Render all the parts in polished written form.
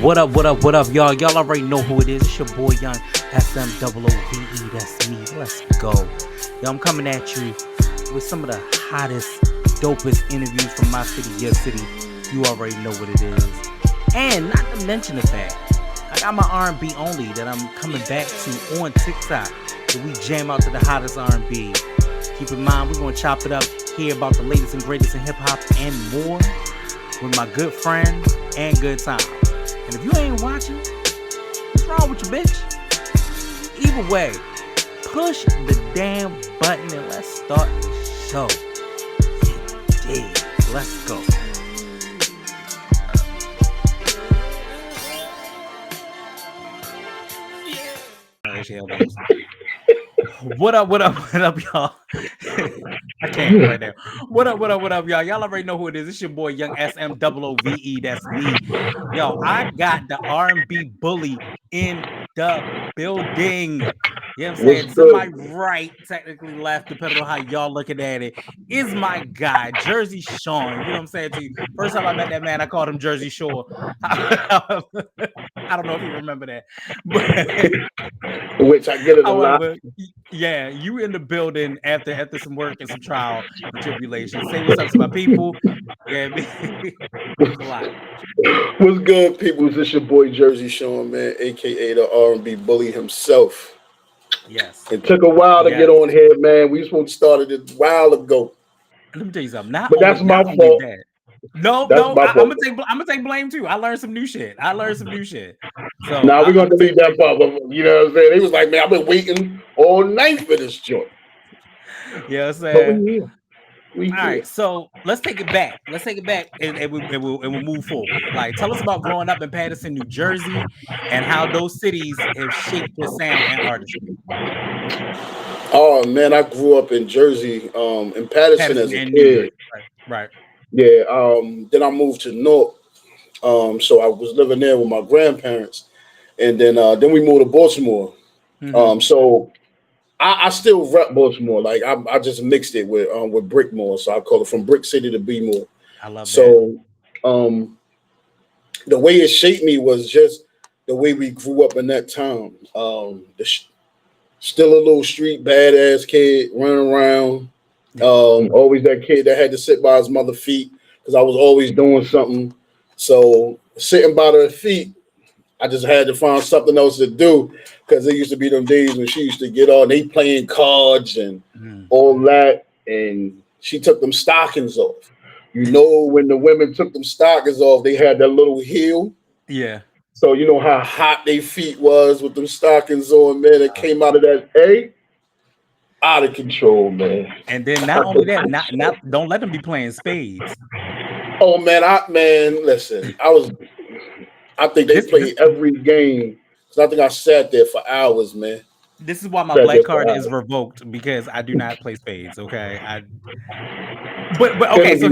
What up, what up, what up, y'all? Y'all already know who it is. It's your boy Young SMOOVE. That's me. Let's go. Yo, I'm coming at you with some of the hottest, dopest interviews from my city, your city. You already know what it is. And not to mention the fact, I got my R&B only that I'm coming back to on TikTok. Where we jam out to the hottest R&B. Keep in mind, we're going to chop it up, hear about the latest and greatest in hip-hop and more with my good friends and good times. And if you ain't watching, what's wrong with you, bitch? Either way, push the damn button and let's start the show. Yeah, let's go. What up, y'all? I can't right now. What up, y'all? Y'all already know who it is. It's your boy, Young SMOOVE. That's me. Yo, I got the R&B Bully in the building. You know what I'm saying? To my right, technically left, depending on how y'all looking at it, is my guy, Jerzey Shawn. You know what I'm saying to you? First time I met that man, I called him Jersey Shore. I don't know if you remember that. But which I get it a lot. Yeah, you in the building after some work and some trial and tribulation. Say what's up to my people. Yeah, it's a lot. What's good, people? This your boy Jerzey Shawn, man, aka the R&B Bully himself. Yes. It took a while to get on here, man. We supposed to start it a while ago. Let me tell you something. Not but only, that's my not fault. That. No, I'm gonna take blame too. I learned some new shit. So now we're gonna delete that part. You know what I'm saying? He was like, man, I've been waiting all night for this joint. Yeah, I'm saying. All right, so let's take it back. And we'll move forward. Like, tell us about growing up in Patterson, New Jersey, and how those cities have shaped your sound and artistry. Oh man, I grew up in Jersey, in Patterson as a kid. Right. Yeah. Then I moved to North. So I was living there with my grandparents, and then we moved to Baltimore. Mm-hmm. So I still rep Baltimore. Like I just mixed it with Brickmore, so I call it from Brick City to B-more. I love that. So the way it shaped me was just the way we grew up in that town. Still a little street badass kid running around. Always that kid that had to sit by his mother's feet because I was always doing something. So sitting by their feet, I just had to find something else to do because there used to be them days when she used to get on, they playing cards and all that, and she took them stockings off. You know, when the women took them stockings off, they had that little heel. Yeah. So you know how hot their feet was with them stockings on, man. It came out of that out of control, man. And then not only that, not don't let them be playing spades. Oh man, listen, I think they played every game. So I think I sat there for hours, man. This is why my black card is revoked because I do not play spades. Okay, But okay, so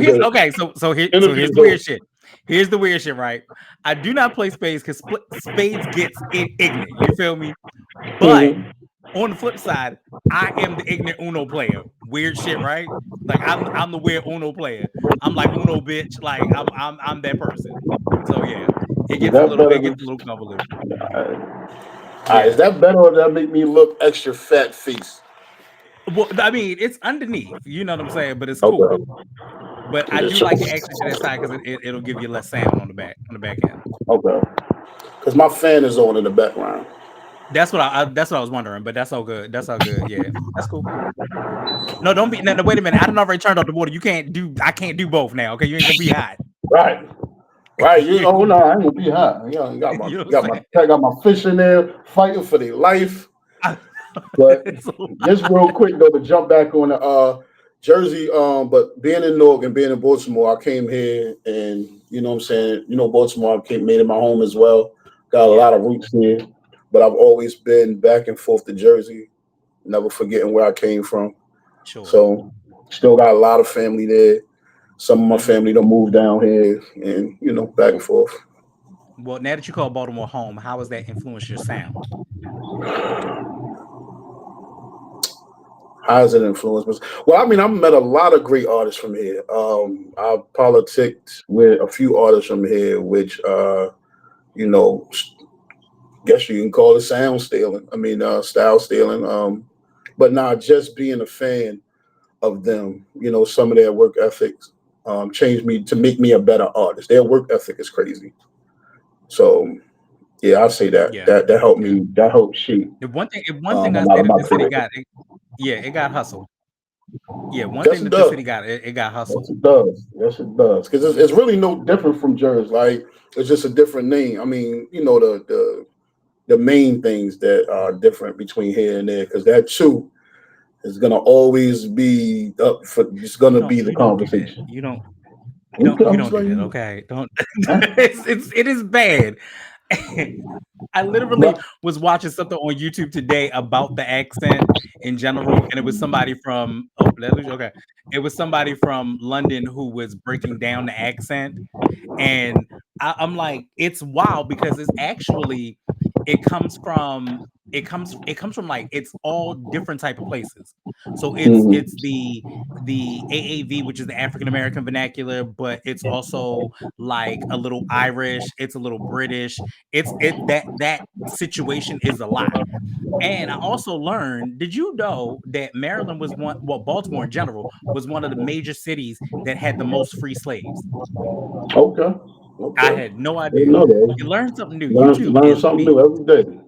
here's the weird shit. Here's the weird shit, right? I do not play spades because spades gets ignorant. You feel me? But on the flip side, I am the ignorant Uno player. Weird shit, right? Like I'm the weird Uno player. I'm like Uno bitch. Like I'm that person. So yeah, it gets a little convoluted. Is that better or does that make me look extra fat face? Well, I mean, it's underneath. You know what I'm saying? But it's cool. Okay. But I do like the extra to that side because it'll give you less sound on the back end. Okay. Because my fan is on in the background. That's what I was wondering, but that's all good. Yeah, that's cool. No, don't be. No, wait a minute. I done already turned off the water. I can't do both now. Okay, you ain't gonna be hot. Right. You know, no, I ain't gonna be hot. You know, got my fish in there fighting for their life. But just real quick though, to jump back on the Jersey, but being in Newark and being in Baltimore, I came here and you know what I'm saying, Baltimore made it my home as well. Got a lot of roots here, but I've always been back and forth to Jersey, never forgetting where I came from. Sure. So still got a lot of family there. Some of my family don't move down here and back and forth. Well, now that you call Baltimore home, how has that influenced your sound? How has it influenced? Well, I mean, I've met a lot of great artists from here. I've politicked with a few artists from here, which you know, guess you can call it sound stealing. I mean, style stealing. But not just being a fan of them. You know, some of their work ethics changed me to make me a better artist. Their work ethic is crazy. So yeah, I'll say that Yeah, that helped yeah. me. That helped shape If one thing a I lot say of that my this city career. got, yeah, it got hustle. Yeah, one Yes, thing it that this does. city got, it got Yes, hustle. it does. Yes, it does. Because it's really no different from Jersey. Like it's just a different name. I mean, you know the main things that are different between here and there. Because that too is gonna always be up for. It's gonna be the You don't do that. conversation. You I'm just don't do like, that. Okay, don't. huh? It is bad. I literally But was watching something on YouTube today about the accent in general, and it was somebody from okay, it was somebody from London who was breaking down the accent, and I'm like, it's wild because it's actually it comes from it comes from like it's all different type of places. So it's mhm. the AAV, which is the African American vernacular, but it's also like a little Irish, it's a little British. That situation is a lot. And I also learned, did you know that Maryland was one, well, Baltimore in general was one of the major cities that had the most free slaves? Okay, I okay. had no Didn't idea. know You that. learn something new. Learn something new every day.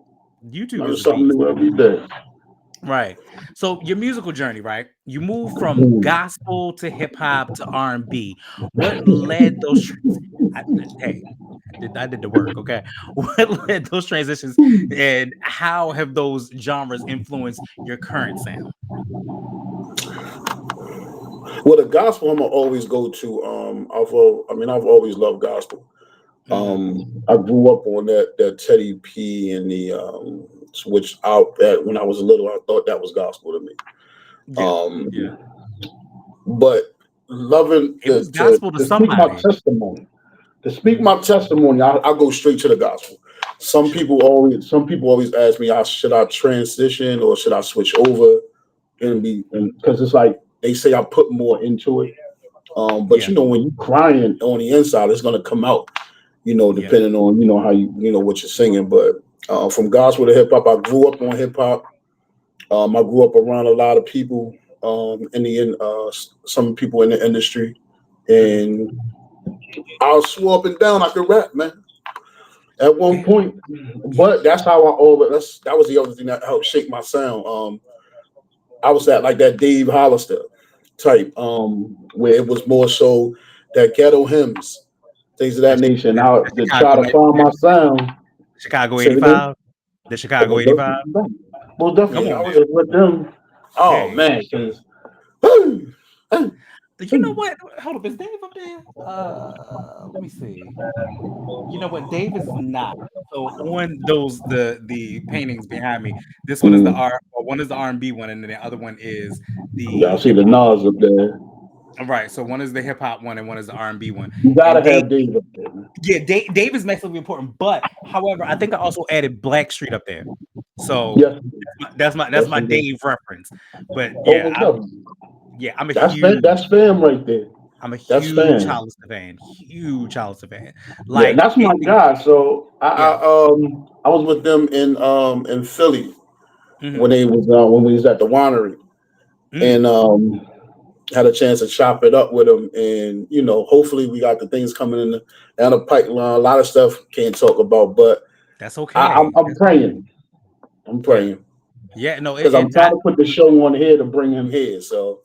YouTube Learn is a something beast. new every day. Right. So your musical journey, right? You moved from Mhm. gospel to hip hop to R&B. What led those hey, I did the work, okay? What led those transitions and how have those genres influenced your current sound? Well, the gospel I'm gonna always go to. I've always loved gospel. Mhm. I grew up on that Teddy P and the which out that when I was little, I thought that was gospel to me. Yeah. Yeah. Um, but loving It was to gospel to to speak my somebody. testimony. To speak Mhm. my testimony, I go straight to the gospel. Sure. Some people always ask me, should I transition or should I switch over and Mhm. be, because it's like they say I put more into it. But Yeah. you know, when you crying on the inside, it's gonna come out. You know, Yeah. depending on how you know what you're singing. But from gospel to hip hop, I grew up on hip hop. I grew up around a lot of people some people in the industry, Mhm. and I was swore up and down I could rap, man. At one Yeah. point, Yeah. but that's how I always. That was the other thing that helped shape my sound. I was at like that Dave Hollister type, where it was more so that ghetto hymns, things of that That's nature. that's Now the to try to find my sound, Chicago say it again. 85. The Oh, Chicago 85. most Come definitely, I on, was with them. Oh man. man, because You know what? Hold up, is Dave up there? Let me see. You know what? Dave is not. So on the paintings behind me, this one is the one is the R&B one, and then the other one is yeah, I the see hip the hop Nas up there. one. Right. So one is the hip hop one, and one is the R&B one. You And gotta have Dave up there, man. Dave is massively important. But however, I think I also added Blackstreet up there. So Yes, that's yes, my indeed. Dave reference. But yeah, Almost definitely. I'm a That's huge fam right there. I'm a That's huge fam. Hollister fan. Huge Hollister fan. Yeah, and Like that's my guy. So yeah. I was with them in Philly Mhm. when we was at the winery Mm, and had a chance to chop it up with them, and hopefully we got the things coming down the pipeline. A lot of stuff can't talk about, but that's I'm, okay. I'm praying. I'm Yeah. praying Yeah, no, because I'm trying to put the show on here to bring him here. So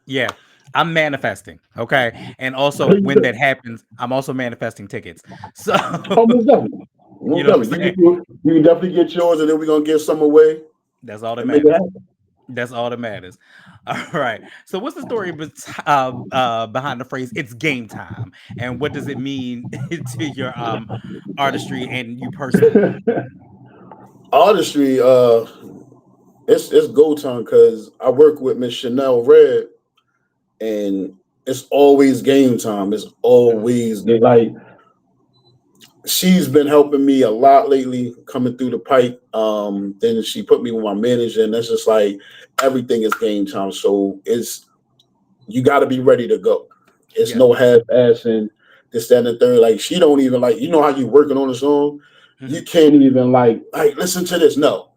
yeah. I'm manifesting, okay? And also when that happens, I'm also manifesting tickets. So, almost definitely, you almost know what I'm definitely. saying? You can definitely get yours, and then we're gonna give some away That's all that and make it matters. happen. That's all that matters. All right. So, what's the story behind the phrase "it's game time," and what does it mean to your artistry and you personally? Artistry, it's go time because I work with Miss Chanel Red, and it's always game time. It's Mhm. like she's been helping me a lot lately coming through the pipe. Then she put me with my manager, and that's just like everything is game time. So it's you got to be ready to go. It's Yeah. no half assing. this, that, and the third. Like she don't even like, you know how you working on a song, you can't even like listen to this. No,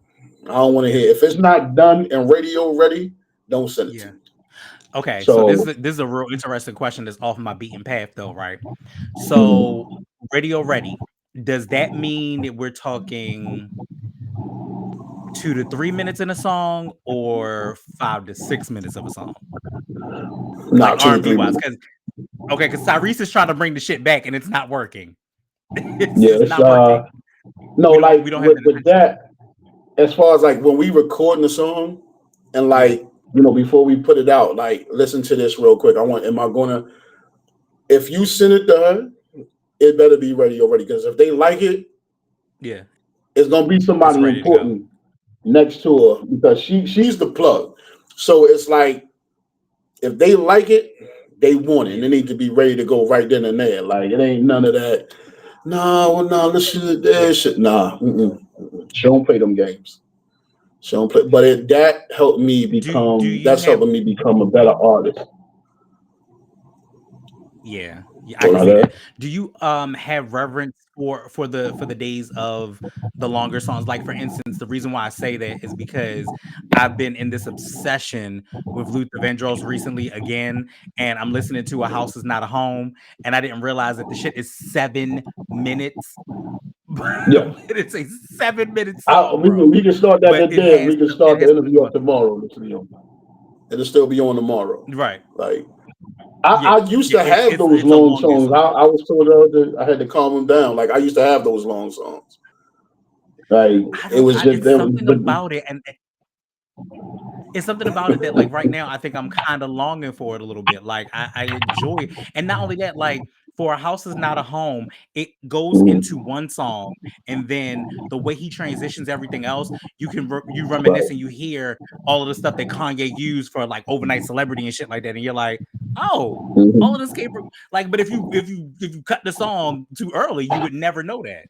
I don't want to hear. If it's not done and radio ready, don't send it to me. Okay, so this is a real interesting question that's off my beaten path though, right? So radio ready, does that mean that we're talking 2 to 3 minutes in a song or 5 to 6 minutes of a song? Nah, Like 2 to R&B 3 wise, minutes. because Tyrese is trying to bring the shit back and it's not working. It's not working. No, like we don't have with that, as far as like when we recording the song and like before we put it out, like listen to this real quick. Am I gonna, if you send it to her, it better be ready already, because if they like it, it's gonna be somebody important next to her, because she's the plug. So it's like if they like it, they want it, and they need to be ready to go right then and there. Like it ain't none of that. No, listen to this shit. Nah, she don't play them games. She don't play. But that helped me become. That's helping me become a better artist. Yeah, I can see that. Do you have reverence for the days of the longer songs? Like for instance, the reason why I say that is because I've been in this obsession with Luther Vandross recently again, and I'm listening to A House Is Not a Home, and I didn't realize that the shit is 7 minutes. Yeah, it's a 7-minute song, we can start that today. We can start the interview up tomorrow. It'll still be on tomorrow. Right. Like I used to have those long songs. I was told I had to calm them down. Like I used to have those long songs. Like it was just it's something about it, and it's something about it that like right now I think I'm kind of longing for it a little bit. Like I enjoy it. And not only that, like for A House Is Not a Home, it goes into one song, and then the way he transitions everything else, you can you reminisce and you hear all of the stuff that Kanye used for like Overnight Celebrity and shit like that, and you're like, oh, all of this came from like. But if you cut the song too early, you would never know that.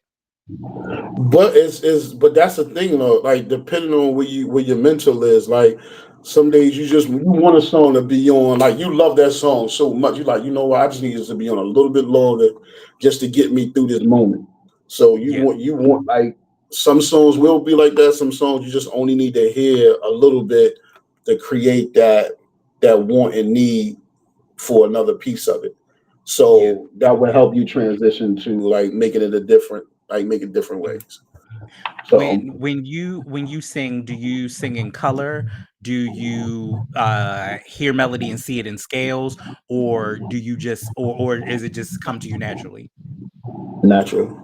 But but that's the thing though. Like depending on where your mental is, like some days you want a song to be on. Like you love that song so much, you like, you know what, I just need it to be on a little bit longer just to get me through this moment. So you want like some songs will be like that. Some songs you just only need to hear a little bit to create that want and need for another piece of it. So that will help you transition to like making it making different ways. So when you sing, do you sing in color? Do you hear melody and see it in scales, or do you just or is it just come to you naturally? Naturally.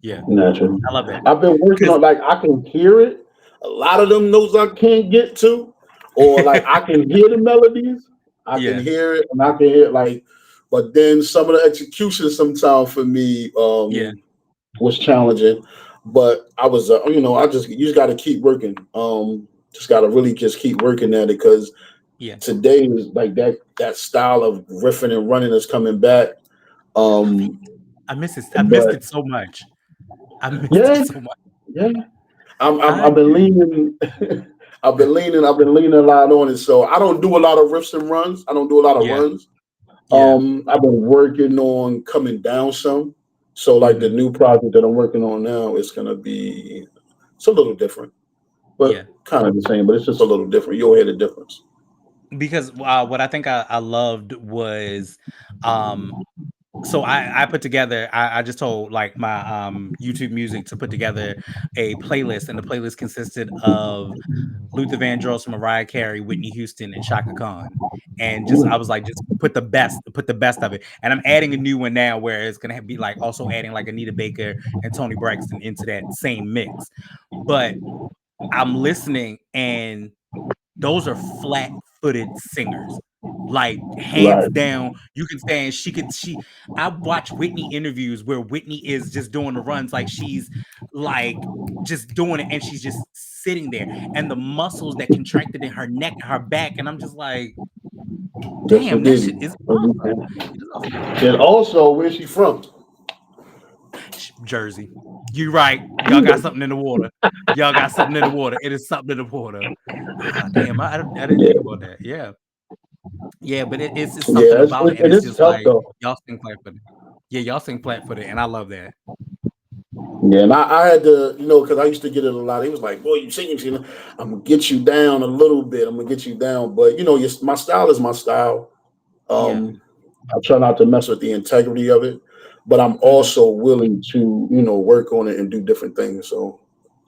Yeah. Naturally. I love that. I've been working on, like, I can hear it. A lot of them notes I can't get to, or like I can hear the melodies. I can hear it, and I can hear it, like, but then some of the execution sometimes for me was challenging. But I was, you just got to keep working. Just got to really just keep working at it, because today is like that style of riffing and running is coming back. I miss it. I missed it so much. I missed it so much. Yeah, I've been leaning. I've been leaning a lot on it. So I don't do a lot of riffs and runs. I don't do a lot of runs. I've been working on coming down some. So like the new project that I'm working on now is gonna be, it's a little different, but kind of the same. But it's just a little different. You'll hear the difference. Because what I think I loved was, so I put together, I just told like my YouTube Music to put together a playlist, and the playlist consisted of Luther Vandross, Mariah Carey, Whitney Houston, and Shaka Khan. And just I was like, just put the best of it. And I'm adding a new one now where it's gonna be like also adding like Anita Baker and Toni Braxton into that same mix. But I'm listening, and those are flat-footed singers. Like hands down, you can stand. I watch Whitney interviews where Whitney is just doing the runs, like she's like just doing it, and she's just sitting there, and the muscles that contracted in her neck, her back, and I'm just like, damn, that shit is awesome. And also, where's she from? Jersey. You right. Y'all got something in the water. Y'all got something in the water. It is something in the water. Ah, damn, I didn't think about that. Yeah. Yeah, but it's something about it, and it's it's just tough like though. y'all sing flat footed. Yeah, y'all sing flat footed, and I love that. Yeah, and I had to, because I used to get it a lot. He was like, "Boy, you singing, singing. I'm gonna get you down a little bit. I'm gonna get you down." But my style is my style. Yeah. I try not to mess with the integrity of it, but I'm Hmm. also willing to, work on it and do different things. So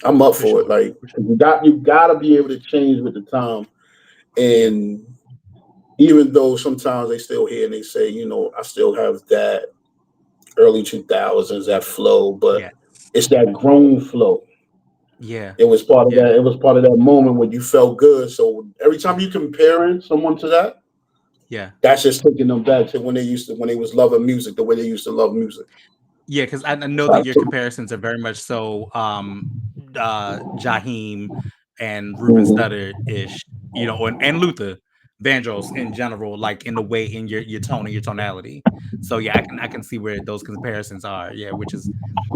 I'm up For for it. sure. Like For sure. you gotta be able to change with the time. Yeah. And even though sometimes they still hear and they say, I still have that early 2000s, that flow, but Yeah. it's that grown flow. Yeah. It was part of Yeah. that. It was part of that moment when you felt good. So every time you comparing someone to that, Yeah. that's just taking them back to when they was loving music, the way they used to love music. Yeah, because I know that your comparisons are very much so Jaheim and Ruben Mhm. Studdard ish, and Luther Vandross in general, like in the way in your tone and your tonality. So yeah, I can see where those comparisons are. Yeah, which is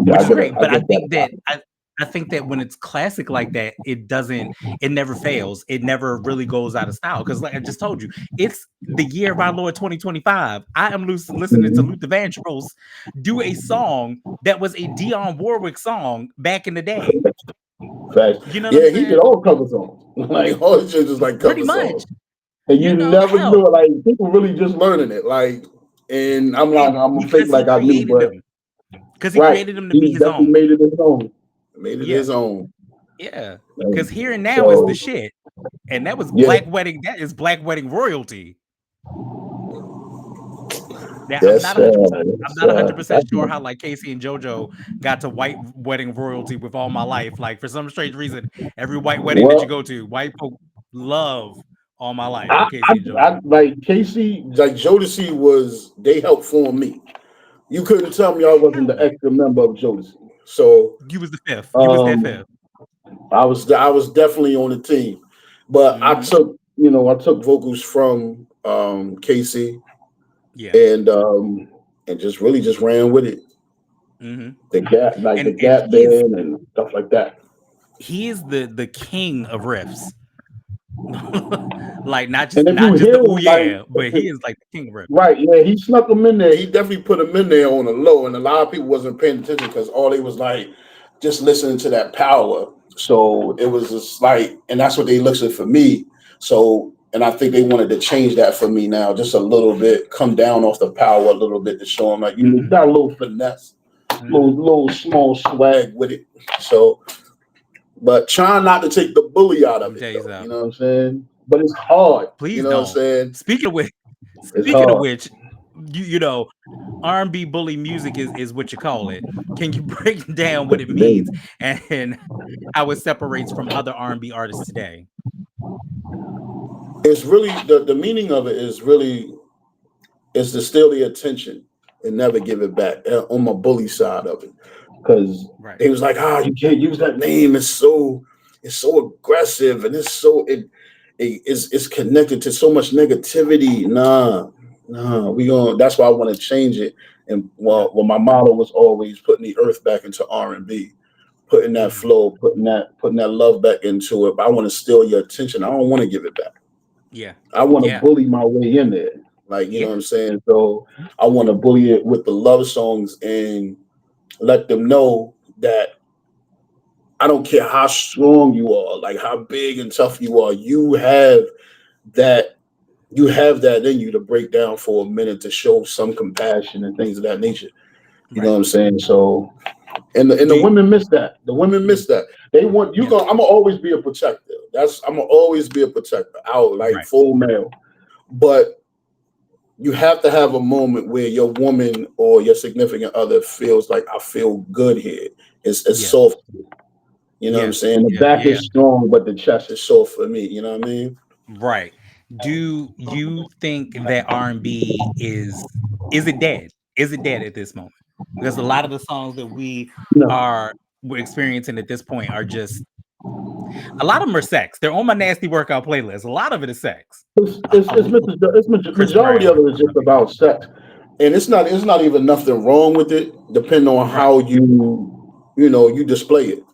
Yeah, great. I But I get think that. that I think that when it's classic like that, it never fails. It never really goes out of style. Because like I just told you, it's the year of our Lord 2025. I am listening to Mhm. Luther Vandross do a song that was a Dionne Warwick song back in the day. Facts. You know what I'm Yeah, he did saying? all cover songs. Like all his shit is like Pretty cover much. songs. And you never Hell, knew it. Like people really just learning it. Like, and I'm like, I'm gonna fake because he like I knew, created but them. Because he right, created them to he be his definitely own. made it his own. Made it Yeah. his own. Yeah. Because Like, Here and Now is the so shit. And that was yeah, Black Wedding. That is Black Wedding royalty. Now I'm that's not 100%. I'm not 100% that's sure how like Casey and JoJo got to white wedding royalty with All My Life. Like for some strange reason, every white wedding that you well. go to, white folk love All My Life with Casey and I JoJo. like Casey, like Jodeci was. They helped form me. You couldn't tell me I wasn't Hell the yeah. extra member of Jodeci. So You was the fifth. You was that um, fifth. I was definitely on the team, but Mm-hmm. I took vocals from Casey Yeah. and just really just ran with it. Mm-hmm. The Gap, like the And Gap band and stuff like that. he is the king of riffs. Like not And just if you not just hear the ooh him, like yeah, but he is like the king of riffs. right, yeah, he snuck them in there. He definitely put them in there on a low, and a lot of people wasn't paying attention because all they was like just listening to that power. So it was just like, and that's what they listened for me. So, and I think they wanted to change that for me now, just a little bit, come down off the power a little bit to show them like you Mm-hmm. got a little finesse, Mm-hmm. little small swag with it. So, but trying not to take the bully out Let of me it tell you though. You something. know what I'm saying? But it's hard. You Please know what I'm don't. saying? Speaking of which, It's speaking of hard. which, you know, R&B bully music is what you call it. Can you break down what it means and how it separates from other R&B artists today? It's really the meaning of it is really is to steal the attention and never give it back on my bully side of it because Right. they was like you can't use that name, it's so aggressive and it's connected to so much negativity. Nah, we going that's why I want to change it. And Yeah. well my motto was always putting the earth back into R&B, putting that Mm-hmm. flow, putting that love back into it. But I want to steal your attention, I don't want to give it back. Yeah. I want to Yeah. bully my way in there. Like, you know Yeah. what I'm saying? So I want to bully it with the love songs and let them know that I don't care how strong you are, like how big and tough you are, that that in you to break down for a minute to show some compassion and things of that nature. You know Right. what I'm saying? So and the Do you, women miss that. The women mm, miss that. They want you yeah. going I'm gonna always be a protector. I'm gonna always be a protector. Out like Right. full male. But you have to have a moment where your woman or your significant other feels like I feel good here. It's Yeah. soft. You know what I'm Yeah. saying? The Yeah. back Yeah. is strong, but the chest is soft for me. You know what I mean? Right. Do you think that R&B is it dead? Is it dead at this moment? Because a lot of the songs that No. are we're experiencing at this point are just a lot of them are sex. They're on my nasty workout playlist. A lot of it is sex. It's, Um, Chris majority of Brown. it is just about sex, and it's not even nothing wrong with it, depending on Right. how you display it.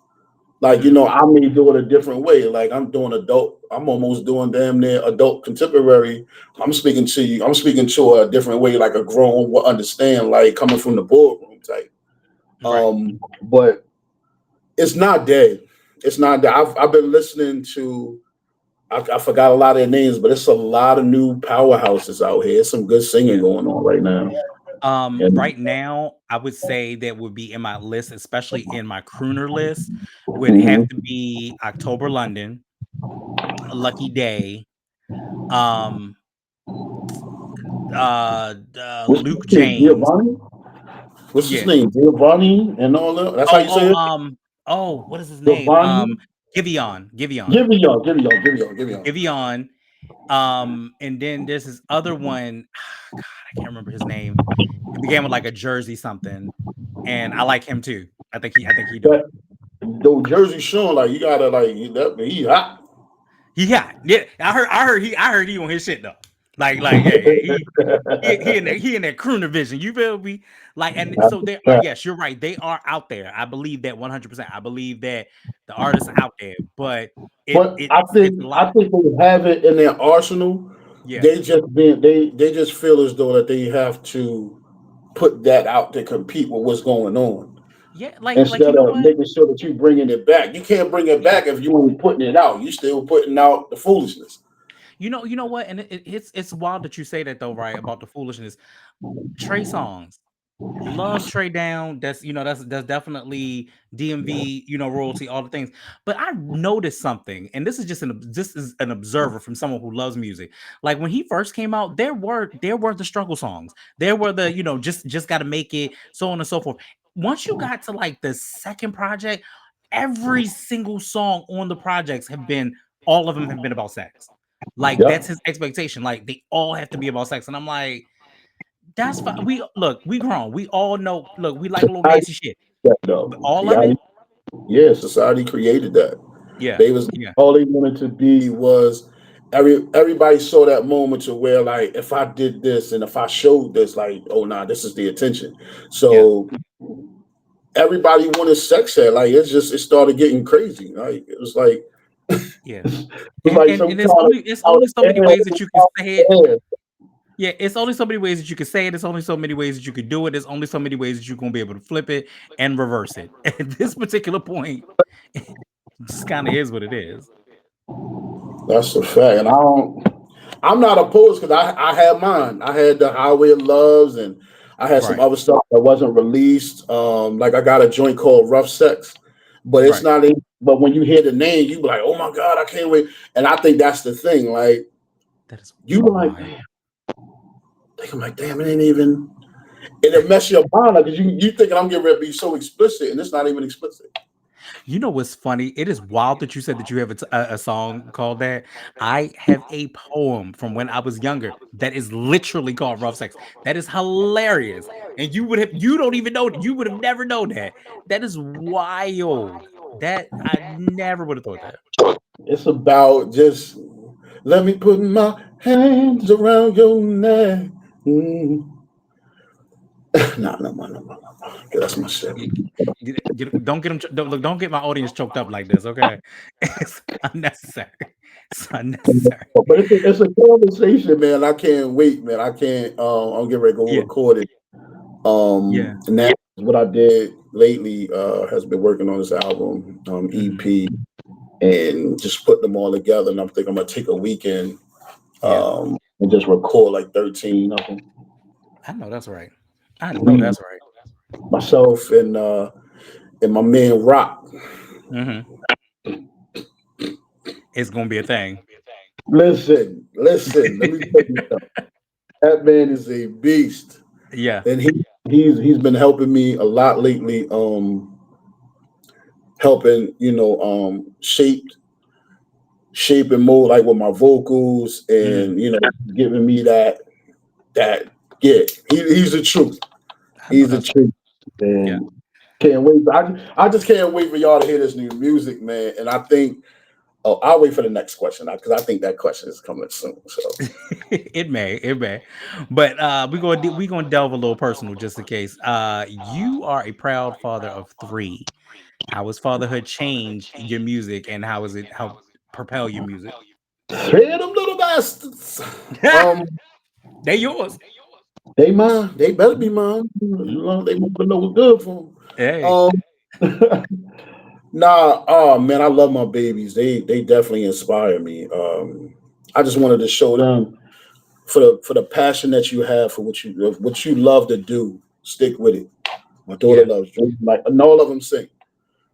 Like, I may do it a different way. Like I'm doing adult, I'm almost doing damn near adult contemporary. I'm speaking to you, I'm speaking to a different way, like a grown will understand, like coming from the boardroom type. Right. But it's not dead. It's not dead. I've been listening to I forgot a lot of their names, but it's a lot of new powerhouses out here. It's some good singing Yeah. going on right now. And Right now, I would say that would be in my list, especially in my crooner list, would have mhm. to be October London, Lucky Day, um, What's Luke his name? James. Giovanni? What's his Yeah. name? Giovanni and all that. That's how Oh, you say it? what is his name? Giovanni? Giveon, Giveon, Give me y'all, give me y'all, give me y'all, give me y'all. Giveon. And then there's this other one. God, I can't remember his name. It began with like a Jersey something, and I like him too. I think he dope. But though Jersey Shawn, like you gotta like he hot. Yeah. I heard he on his shit though. Yeah. He in that crooner vision. You feel me? Like, and That's so a they are. fact. Yes, you're right. They are out there. I believe that 100%. I believe that the artists are out there, but But it's a I lot. think they have it in their arsenal. Yeah, They just feel as though that they have to put that out to compete with what's going on yeah. Like you instead know of what? making sure that you bringing it back. You can't bring it Yeah. back if you ain't putting it out. You still putting out the foolishness. You know what? And it's wild that you say that though, right? About the foolishness. Trey Songs. Love Trey Down. That's definitely DMV, royalty, all the things. But I noticed something, and this is an observer from someone who loves music. Like when he first came out, there were the struggle songs. There were the, just gotta make it, so on and so forth. Once you got to like the second project, every single song on the projects all of them have been about sex. Like that's Yep. his expectation. Like they all have to be about sex. And I'm like, that's fine. We grown. We all know. Look, we like a little Society nasty shit. that But though. all of Yeah, it, yeah, society created that. yeah, They was yeah, all they wanted to be was everybody saw that moment to where like if I did this and if I showed this, like, oh nah, this is the attention. yeah, So everybody wanted sex ed. Like it started getting crazy. Like it was like yeah. it was And like and, some and kind it's of only so many ways that you can say it. air. Yeah, it's only so many ways that you can say it. It's only so many ways that you can do it. There's only so many ways that you're gonna be able to flip it and reverse it. At this particular point, it just kind of is what it is. That's a fact. And I'm not opposed because I had mine. I had the Highway of Loves and I had some Right, other stuff that wasn't released. Like I got a joint called Rough Sex, but it's right. not in. But when you hear the name, you be like, "Oh my god, I can't wait!" And I think that's the thing. Like That is you be like, wild. "Damn," think I'm like, "Damn, it ain't even." It'll mess your mind because you thinking I'm getting ready to be so explicit, and it's not even explicit. You know what's funny? It is wild that you said that you have a song called that. I have a poem from when I was younger that is literally called Rough Sex. That is hilarious. And you don't even know, you would have never known that. That is wild. That I never would have thought that. It's about just let me put my hands around your neck. Mm. No, no, no, no, no, no. That's my shit. You- don't get them, don't get my audience choked up like this, okay? It's unnecessary. It's unnecessary. But it's a conversation, man. I can't wait, man. I can't. I'm getting ready to go Yeah, record it. yeah, And that's what I did lately. Has been working on this album, hmm, EP, and just put them all together. And I'm thinking I'm gonna take a weekend, yeah. and just record like 13 of them. I know that's right. I know Me, that's right. myself, and my man Rock. Hmm. It's gonna be a thing. Listen, listen. Let me tell you something. That man is a beast, Yeah, and he's been helping me a lot lately. Helping shape and mold like with my vocals, hmm, and giving me that yeah. He's the truth. I know He's the that's right. truth, Yeah. and can't wait. I just can't wait for y'all to hear this new music, man. And I think I'll wait for the next question because I think that question is coming soon. So. It may, but we're gonna delve a little personal just in case. You are a proud father of three. How has fatherhood changed your music, and how is it how propel your music? Hey, them little bastards. They yours. They mine. They better be mine. Mm. They want to know what's good for Hey. them. Nah, oh man, I love my babies. They definitely inspire me. I just wanted to show them for the passion that you have for what you love to do. Stick with it. My daughter Yeah. loves drinking, like, and all of them sing.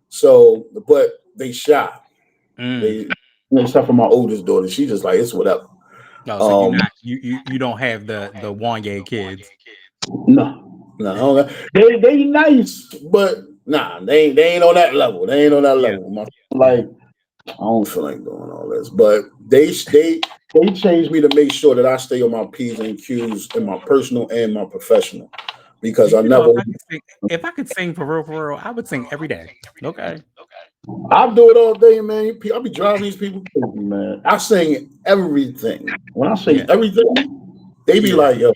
So, but they shy. Mm. They except for my oldest daughter, she just like it's whatever. Oh, so you're Um, not you don't have the Wanye kids. no, they nice, but nah, they ain't on that level. They ain't on that Yeah. level. My Yeah. like I don't feel like doing all this, but they changed me to make sure that I stay on my P's and Q's in my personal and my professional Do because I you know never. if I could sing for real, I would sing every day. Okay. I do it all day, man. I be driving these people crazy, man. I sing everything. When I say Yeah. everything, they be Yeah. like, "Yo,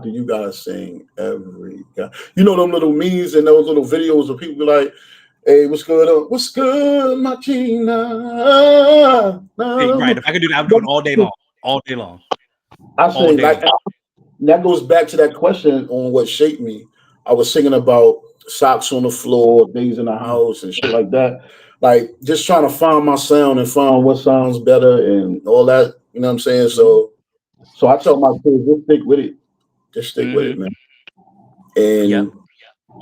do you guys sing every guy?" You know them little memes and those little videos of people be like, "Hey, what's good? What's good, my Gina?" Hey, right. If I could do that, I would do it all day long. All day long. I All say day like long. that goes back to that question on what shaped me. I was singing about socks on the floor, things in the Mm. house, and shit like that. Like just trying to find my sound and find what sounds better and all that. You know what I'm saying? Mm-hmm. So I tell my kids, just stick with it. Just stick with it, Mm-hmm. man. Yep. And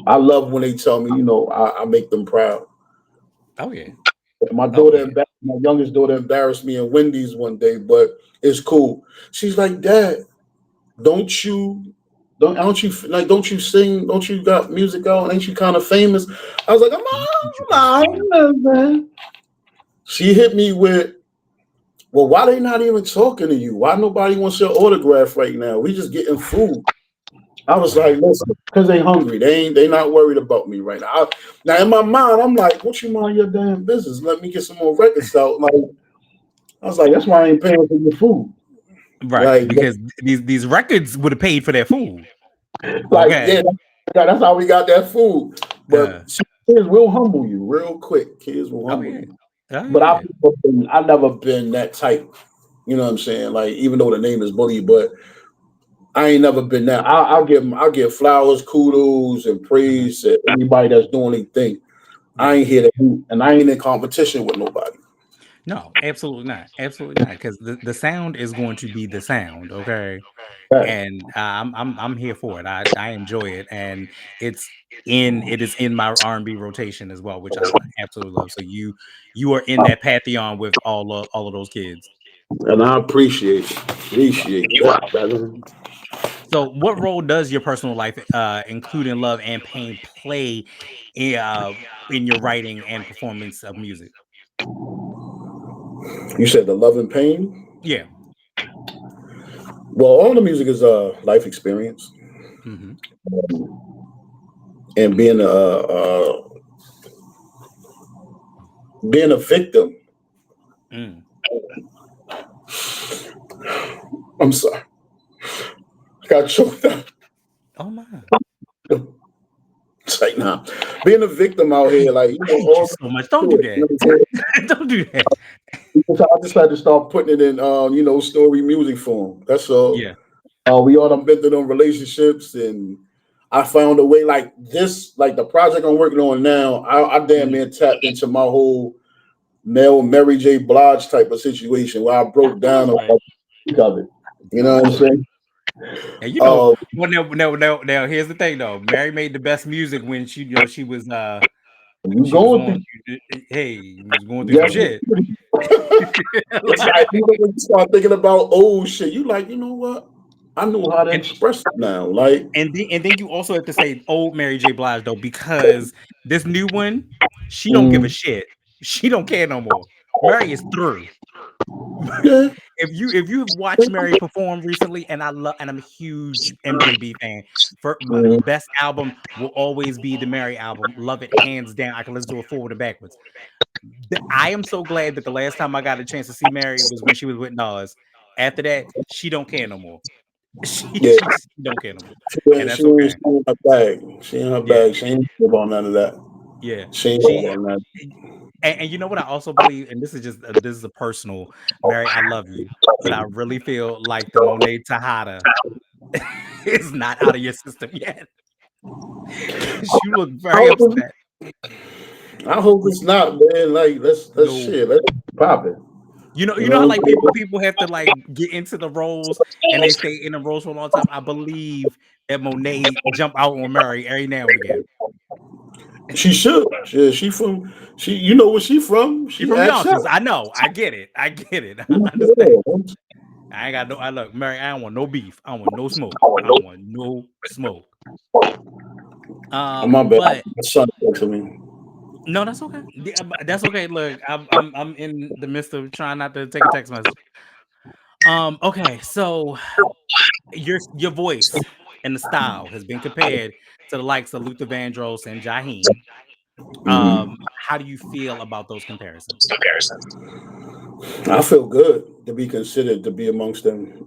I love when they tell me, I make them proud. Oh yeah. Oh yeah. My youngest daughter embarrassed me in Wendy's one day, but it's cool. She's like, Dad, don't you don't you like don't you sing, don't you got music out, ain't you kind of famous? I was like, Don't you kind of famous? man. She hit me with, well, why they not even talking to you? Why nobody wants your autograph right now? We just getting food. I was Wow. like, listen, because they hungry. They not worried about me right now. Now in my mind, I'm like, what you mind your damn business? Let me get some more records out. Like I was like, that's why I ain't paying for your food. Right. Like, Because these records would have paid for their food. like, yeah, Okay. that's how we got that food. But Uh, kids will humble you real quick. Kids will oh humble yeah. you. Oh But yeah. I've never been that type. You know what I'm saying? Like, even though the name is Bully, but I ain't never been that. I'll give flowers, kudos, and Uh-huh. praise to anybody that's doing anything. I Yeah. ain't here to hoot, and I ain't in competition with nobody. No, absolutely not. Absolutely not. Because the sound is going to be the sound. Okay. Right. And I'm here for it. I enjoy it, and it is in my R&B rotation as well, which I absolutely love. So you are in that pantheon with all of those kids. And I appreciate it. Appreciate that, brother. So, what role does your personal life, including love and pain, play in your writing and performance of music? You said the love and pain. Yeah. Well, all the music is life experience, Hmm. and being a victim. Mm. I'm sorry, I got choked up. Oh my! It's like, nah, being a victim out here, like I hate you so much. Don't do you that. know, Don't do that. so I decided to start putting it in, story music form. That's all. Yeah. We all done been through them relationships, and I found a way like this, like the project I'm working on now. I damn Mm. near tapped into my whole male Mary J. Blige type of situation where I I broke know down that's right. about the of it. You No, know what I'm that's right. saying? And Uh, well, now, here's the thing though. Mary made the best music when she was you she was going on. through, Hey, was going through some yes. shit. It's like Like, even when you start thinking about old shit, you like, you know what? I know how to and express it now. Like, and then you also have to say old Mary J. Blige though, because this new one, she don't give a mm, shit. She don't care no more. Mary is through. yeah, If you've watched Mary perform recently, and I'm a huge MJB fan. For my mm, best album will always be the Mary album. Love it hands down. I can listen to it forward and backwards. I am so glad that the last time I got a chance to see Mary was when she was with Nas. After that, she don't care no more. yeah. She don't care no more, and She that's ain't okay. in her bag. She in her Yeah, bag. She ain't about none of that. Yeah, She ain't she on that. and you know what I also believe, and this is just this is a personal, Mary, I love you, but I really feel like the Monet Tejada is not out of your system yet because you look I very hope, upset. I hope it's not, man. Like let's No, shit. Let's pop it. you You know how know? like people have to like get into the roles and they stay in the roles for a long time. I believe that Monet jump out on Mary every now and again. She should. She from she. You know where she from? She's She from acts Yonkers. out. I know. I get it. I get it. I understand. Yeah. I ain't got no. I look, Mary. I don't want no beef. I don't want no smoke. I don't want no smoke. Oh, my bad. But My son texted me. no, that's okay. Yeah, but that's okay. Look, I'm in the midst of trying not to take a text message. Okay, so your voice and the style has been compared to the likes of Luther Vandross and Jaheim. Mm-hmm. How do you feel about those comparisons? I feel good to be considered to be amongst them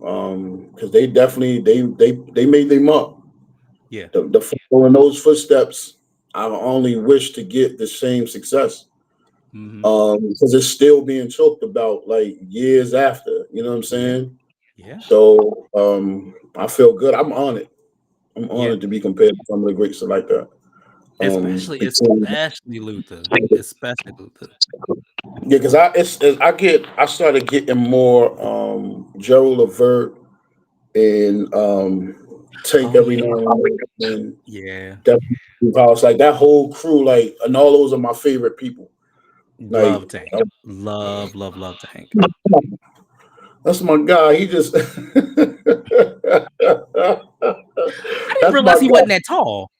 because they definitely they made their mark. Yeah. The following those footsteps, I only wish to get the same success Mm-hmm. because it's still being talked about like years after. You know what I'm Yeah. saying? Yeah. So I feel good. I'm honored. I'm Yeah. honored to be compared to some of the greats like that. Between, Especially Luther. Especially Luther. yeah, because I started getting more Gerald Levert and Tank Oh every yeah. now and then. Yeah. Definitely House, like that whole crew, like, and all those are my favorite people. Like, Love Tank. Love Tank. that's my guy. He just that's I didn't my realize he guy. wasn't that tall.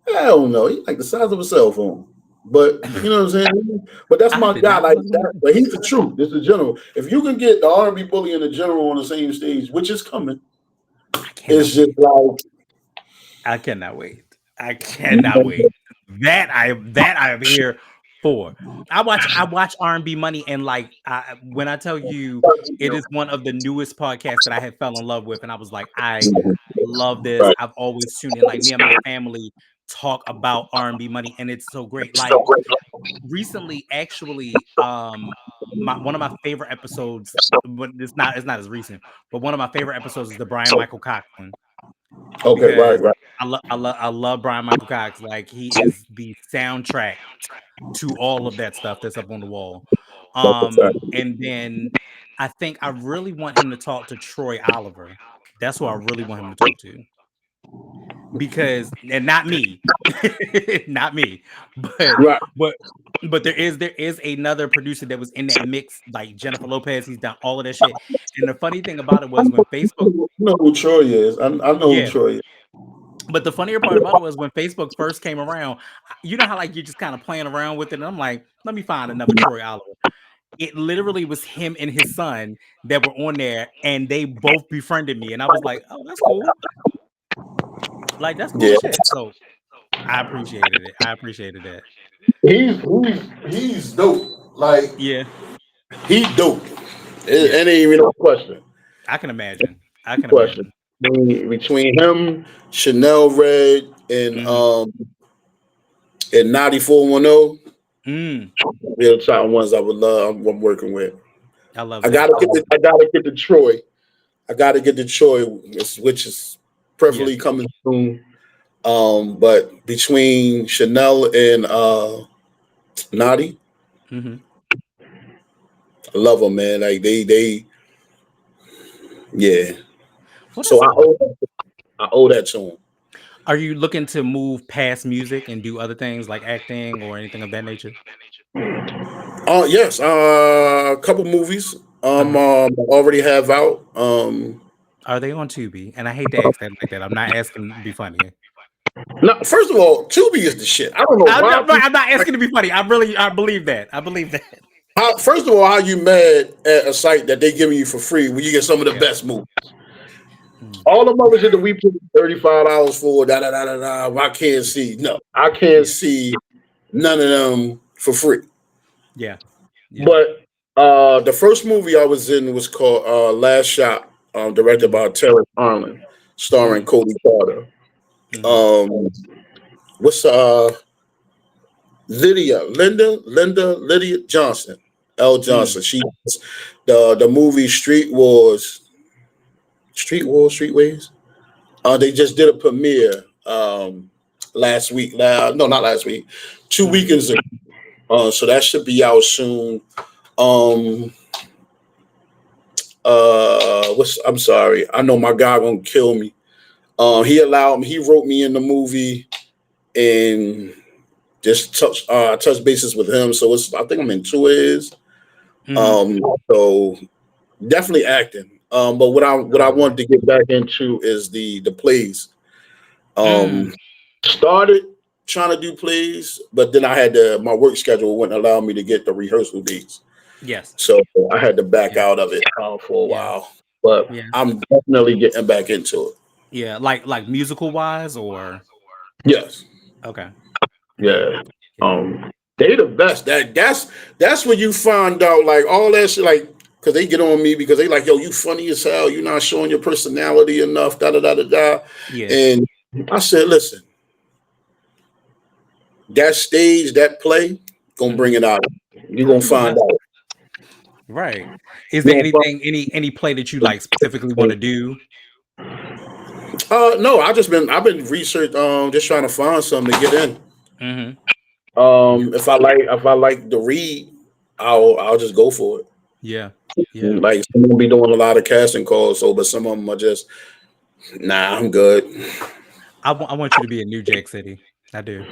I don't know. He's like the size of a cell phone. But you know what I'm saying? But that's I my did guy. not Like realize that. But he's the truth. This is the general. If you can get the R&B bully and the general on the same stage, which is coming, I cannot it's just wait. like I cannot wait. I cannot wait. That I am here for. I watch R&B Money and like when I tell you it is one of the newest podcasts that I have fell in love with, and I was like, I love this. right. I've always tuned in. Like me and my family talk about R&B Money, and it's so great. Like recently, actually, one of my favorite episodes, but it's not as recent, but one of my favorite episodes is the Brian Michael Cox one Okay, right, because right. I love Brian Michael Cox. Like he is the soundtrack to all of that stuff that's up on the wall. That's a fact. And then I think I really want him to talk to Troy Oliver. That's who I really want him to talk to. Because and not me. Not me. But Right. but but there is another producer that was in that mix, like Jennifer Lopez. He's done all of that shit. And the funny thing about it was when Facebook, You know who Troy is. I know who yeah, Troy is. but the funnier part about it was when Facebook first came around, you know how like you're just kind of playing around with it. And I'm like, let me find another Troy Oliver. It literally was him and his son that were on there, and they both befriended me. And I was like, oh, that's cool. Like that's cool Yeah. as shit. So I appreciated it. I appreciated that. He's dope. Like Yeah, he's dope. It yeah. ain't even no question. I can imagine. I can Question. imagine. Between him, Chanel Red, Hmm. and 9410, Mm, they're the top ones I would love. I'm working with. I love I that. gotta get I gotta get to Troy. I gotta get to Troy, which is Yeah. preferably coming soon. But between Chanel and Naughty, Hmm. I love them, man. Like they yeah. Well, So that's dope. I owe that to them. Are you looking to move past music and do other things like acting or anything of that nature? Yes, a couple movies. Uh-huh. Already have out. Are they on Tubi? And I hate to ask that like that. I'm not asking to be funny. Now, first of all, Tubi is the shit. I don't know I'm why not, people. I'm not asking to be funny. I believe that. I believe that. First of all, how you mad at a site that they giving you for free when you get some of the Yeah. best movies? Mm. All the movies that we put $35 for, da da da da da. I can't see. No, I can't Yeah. see none of them for free. Yeah. Yeah. But the first movie I was in was called Last Shot, directed Mm. by Terrence Harlan, starring Mm. Cody Carter. Hmm. Um, what's Lydia Johnson, L. Johnson. She the movie Streetways. They just did a premiere last week. No, not last week. 2 weekends ago. So that should be out soon. Um, I'm sorry. I know my guy gonna kill me. He allowed me. He wrote me in the movie and just touch bases with him. So I think I'm in two of his. So definitely acting. But what I wanted to get back into is the plays. Started trying to do plays, but then I had my work schedule wouldn't allow me to get the rehearsal dates. Yes. So I had to back out of it for a while. But I'm definitely getting back into it. Yeah, like musical wise, or yes. Okay. Yeah. They the best. That's when you find out like all that shit, like because they get on me because they like, yo, you funny as hell. You're not showing your personality enough. Da da da da da. Yeah. And I said, listen, that stage, that play, gonna bring it out. You're gonna find out. Right. Is there anything, any play that you like specifically want to do? No, I've been researching, just trying to find something to get in. If I like to read, I'll just go for it. Yeah. Like some of them be doing a lot of casting calls, but some of them are just, nah, I'm good. I want you to be in New Jack City. I do.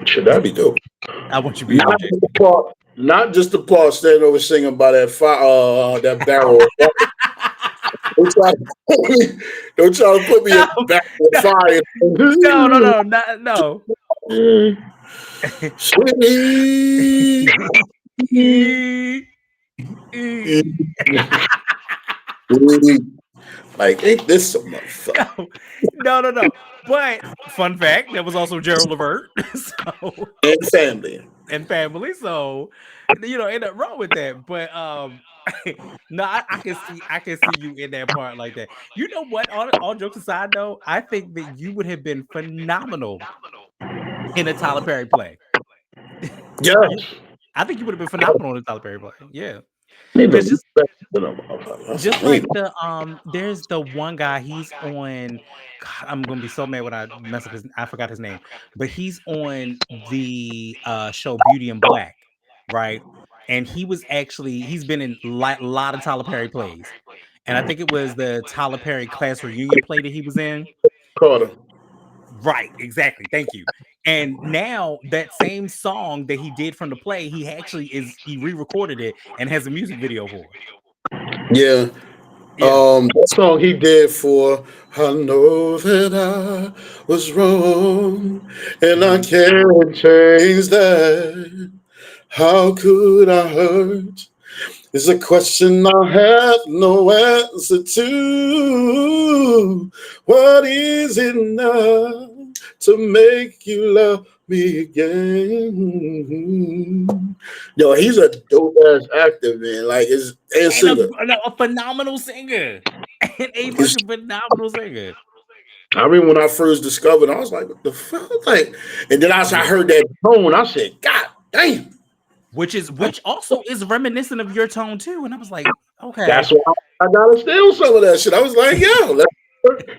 Should that be dope? I want you to be in New Jack City. Not just the part standing over singing by that barrel. Don't try to put me in back of fire. No. Like, ain't this some motherfucker? No. But fun fact, there was also Gerald Levert. And family. So ain't nothing wrong with that. But no, I can see you in that part like that. You know what? All jokes aside, though, I think that you would have been phenomenal in a Tyler Perry play. Yeah. I think you would have been phenomenal in a Tyler Perry play. Yeah. Because just like there's the one guy, he's on. God, I'm gonna be so mad when I mess up I forgot his name, but he's on the show Beauty in Black, right? And he's been in a lot of Tyler Perry plays, and I think it was the Tyler Perry class reunion play that he was in. Carter. Right, exactly. Thank you. And now that same song that he did from the play, he re-recorded it and has a music video for it. Yeah. That song he did for I know that I was wrong and I can't change that. How could I hurt? It's a question I have no answer to. What is it now to make you love me again? Yo, he's a dope ass actor, man. Like, and singer. A phenomenal singer. And a fucking phenomenal singer. I remember when I first discovered, I was like, "What the fuck?" Like, and then I heard that tone, I said, "God damn!" Which also is reminiscent of your tone too. And I was like, okay, that's why I gotta steal some of that shit. I was like, "Yo,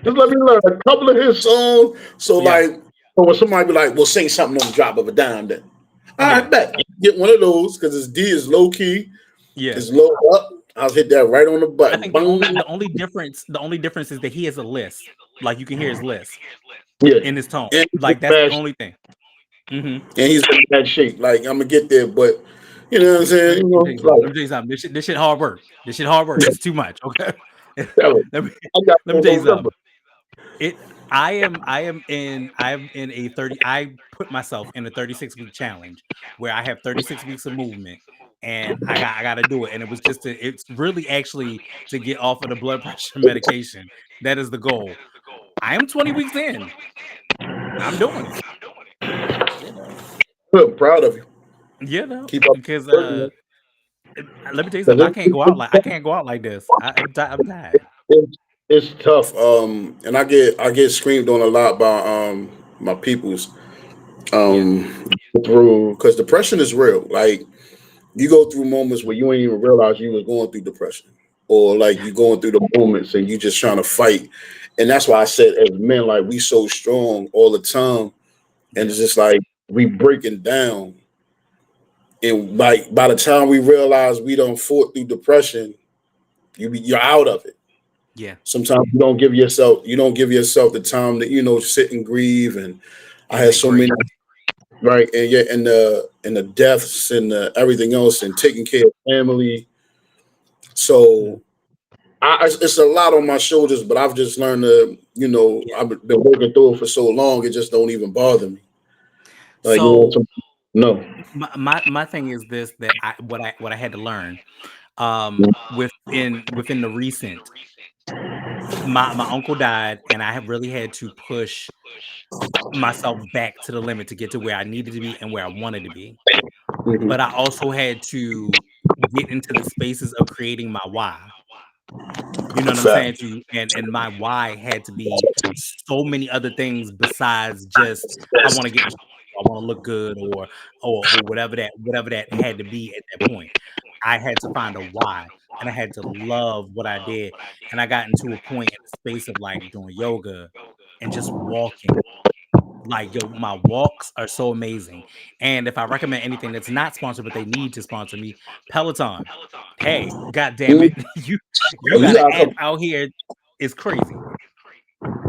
just let me learn a couple of his songs." So like, when somebody be like, "Well, sing something on the drop of a dime," then I bet get one of those because his D is low key, it's low up. I'll hit that right on the button. I think the only difference is that he has a list. Like you can hear his list in his tone. Like that's the only thing. And he's in that shape. Like I'm gonna get there, but you know what I'm saying. Let me tell you something. This shit hard work. It's too much. Okay. let me tell you something. I am in a 30. I put myself in a 36-week challenge where I have 36 weeks of movement, and I got to do it. And it was it's really actually to get off of the blood pressure medication. That is the goal. I am 20 weeks in. I'm doing it. I'm proud of you. Yeah, no. Keep up because let me tell you something. I can't go out like this. I'm tired. It's tough. And I get screamed on a lot by my peoples. through, because depression is real. Like you go through moments where you ain't even realize you was going through depression, or like you going through the moments and you just trying to fight. And that's why I said, as men, like we so strong all the time, and it's just like we breaking down. And like by the time we realize we don't fought through depression, you're out of it. Yeah. Sometimes you don't give yourself the time to sit and grieve. And I And had make so great. many, right, and yeah, and the deaths and everything else and taking care of family. Mm. So it's a lot on my shoulders, but I've just learned to, Yeah. I've been working through it for so long, it just don't even bother me. Like, So no. my thing is this, that what I had to learn within the recent, my uncle died, and I have really had to push myself back to the limit to get to where I needed to be and where I wanted to be. But I Mhm. also had to get into the spaces of creating my why. You know what I'm saying Fact. to you? And my why had to be so many other things besides just I want to get in shape, I want to look good, or whatever that had to be at that point. I had to find a why, and I had to love what I did. And I got into a point in the space of like doing yoga and just walking. Like, yo, my walks are so amazing. And if I recommend anything that's not sponsored, but they need to sponsor me, Peloton. Hey, god damn Mhm. it. You You got an got a app couple. out here is crazy.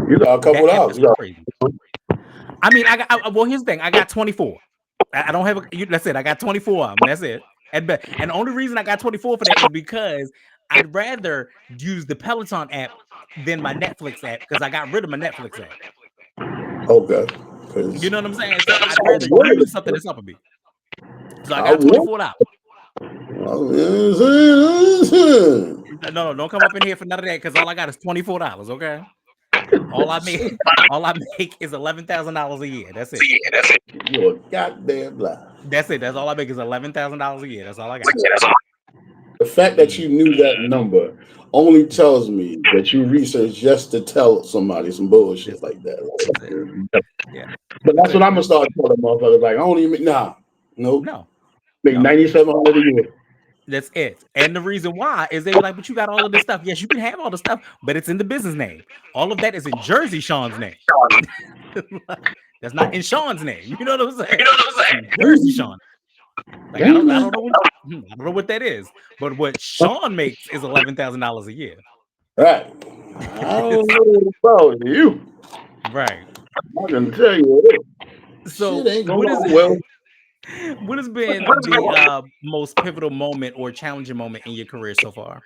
You got a That couple app dollars. is You got, crazy. I mean, well, here's the thing. I got 24. I don't have that's it. I got 24 of them. That's it. And the only reason I got 24 for that is because I'd rather use the Peloton app than my Netflix app, because I got rid of my Netflix app. okay. You Because know what I'm saying? So I I'd rather wanted use something that's up with me. So I I got want. $24. I No, no, don't come up in here for none of that, because all I got is $24. Okay, all I make, all I make is $11,000 a year. That's it. You're a goddamn lie. That's it. That's all I make is $11,000 a year. That's all I got. The fact that Mhm. you knew that number only tells me that you researched just to tell somebody some bullshit That's like that. that's it. Like, Yeah, but that's that's what it. I'm gonna start telling motherfuckers. Like, I don't even nope. No, Make no, 9,700 a year. that's it. And the reason why is they be like, but you got all of this stuff. Yes, you can have all the stuff, but it's in the business name. All of that is in Jerzey Shawn's name. That's not in Shawn's name. You know what I'm saying? It's in Jerzey Mhm. Shawn. Like I Damn, don't I man. don't know what I don't know what that is, but what Shawn makes is $11,000 a year. Right. I don't know about you. Right. I can tell you shit So ain't going what is on well. what has been the most pivotal moment or challenging moment in your career so far?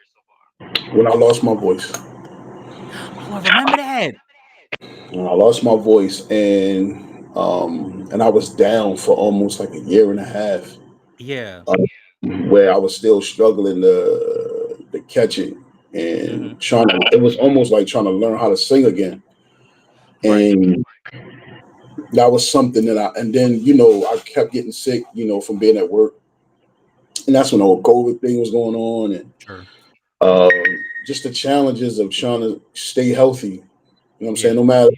When I lost my voice. Oh, I remember that. When I lost my voice and I was down for almost like a year and a half, Yeah. where I was still struggling to catch it Hmm. and trying to. It was almost like trying to learn how to sing again, Right. and that was something that I. And then I kept getting sick, from being at work, and that's when the whole COVID thing was going on, and Sure. um, just the challenges of trying to stay healthy. You know what I'm saying? Yeah. No matter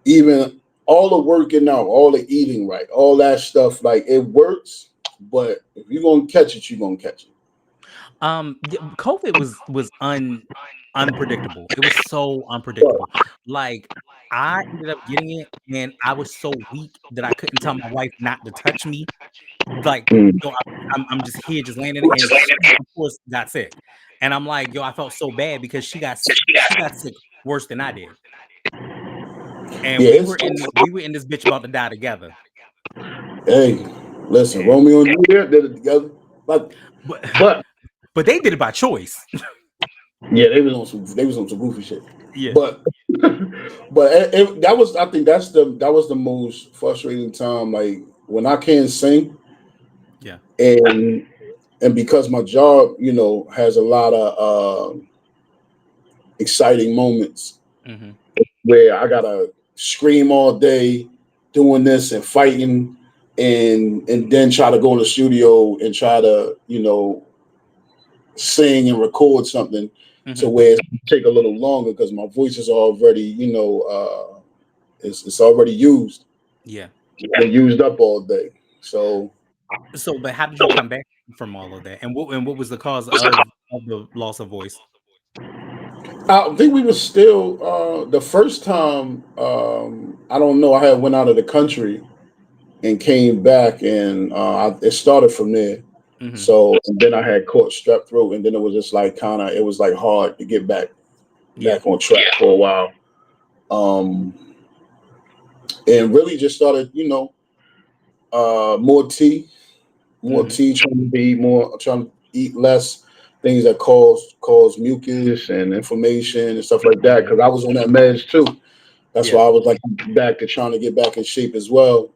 even all the working out, all the eating right, all that stuff, like it works. But if you're gonna catch it, you're gonna catch it. Yeah, COVID was unpredictable. It was so unpredictable. Like, I ended up getting it, and I was so weak that I couldn't tell my wife not to touch me. Like, Mm. yo, I'm just here, just laying in it, and she, of course, got sick. And I'm like, yo, I felt so bad because she got sick worse than I did. And Yeah, we it's were in this bitch about to die together. hey, listen, And Romeo and Juliet did it together. but But but they did it by choice. yeah, they was on some goofy shit. Yeah. But but that was I think that was the most frustrating time. Like when I can't sing Yeah. and because my job, has a lot of exciting moments Hmm. where I gotta scream all day doing this and fighting and then try to go in the studio and try to, sing and record something to Hmm. where it's take a little longer because my voice is already, it's already used. Yeah. been used up all day. So, but how did you come back from all of that? And what was the cause of the loss of voice? I think we were still the first time. I don't know. I had went out of the country and came back, and it started from there. Mm-hmm. So and then I had caught strep throat, and then it was just like it was like hard to get back on track for a while. And really just started, more tea, trying to eat less things that cause mucus and inflammation and stuff like that. Because I was on that meds too. That's why I was like back to trying to get back in shape as well.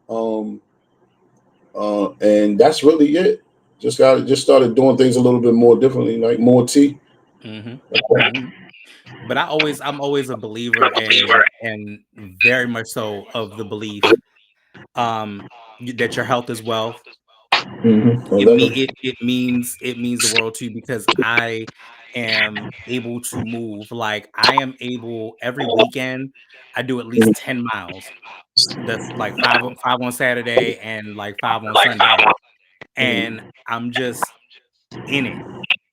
And that's really it. Just started doing things a little bit more differently, like more tea. But I'm always a believer and very much so of the belief that your health is wealth. It means the world to you, because I am able to move. Like, I am able every weekend. I do at least 10 miles. That's like five on Saturday and like 5 on Sunday, and I'm just in it.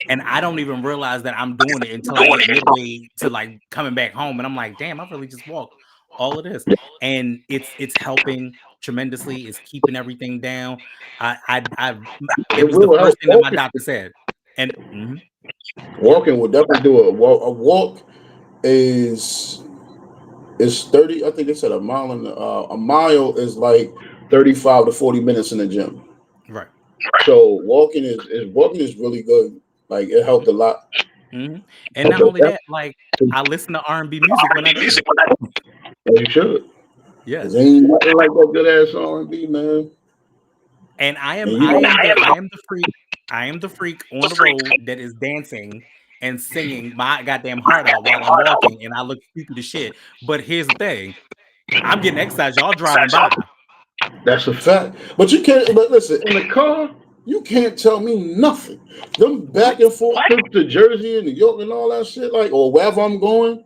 And I don't even realize that I'm doing it until I get midway to like coming back home, and I'm like, damn, I've really just walked all of this, and it's helping tremendously. It's keeping everything down. It was the first thing that my doctor said, and walking will definitely do it. A walk is 30. I think they said a mile is like 35 to 40 minutes in the gym. Right. So walking is really good. Like it helped a lot. And not only that, like I listen to R&B music when I do it. You should. Yes. Ain't nothing like that good ass R&B, man. And I am the freak. I am the freak on the road that is dancing and singing my goddamn heart out while I'm walking, and I look stupid as shit. But here's the thing: I'm getting exercise. Y'all driving by. That's a fact. But you can't. But listen, in the car, you can't tell me nothing. Them back and forth trips to Jersey and New York and all that shit, like, or wherever I'm going,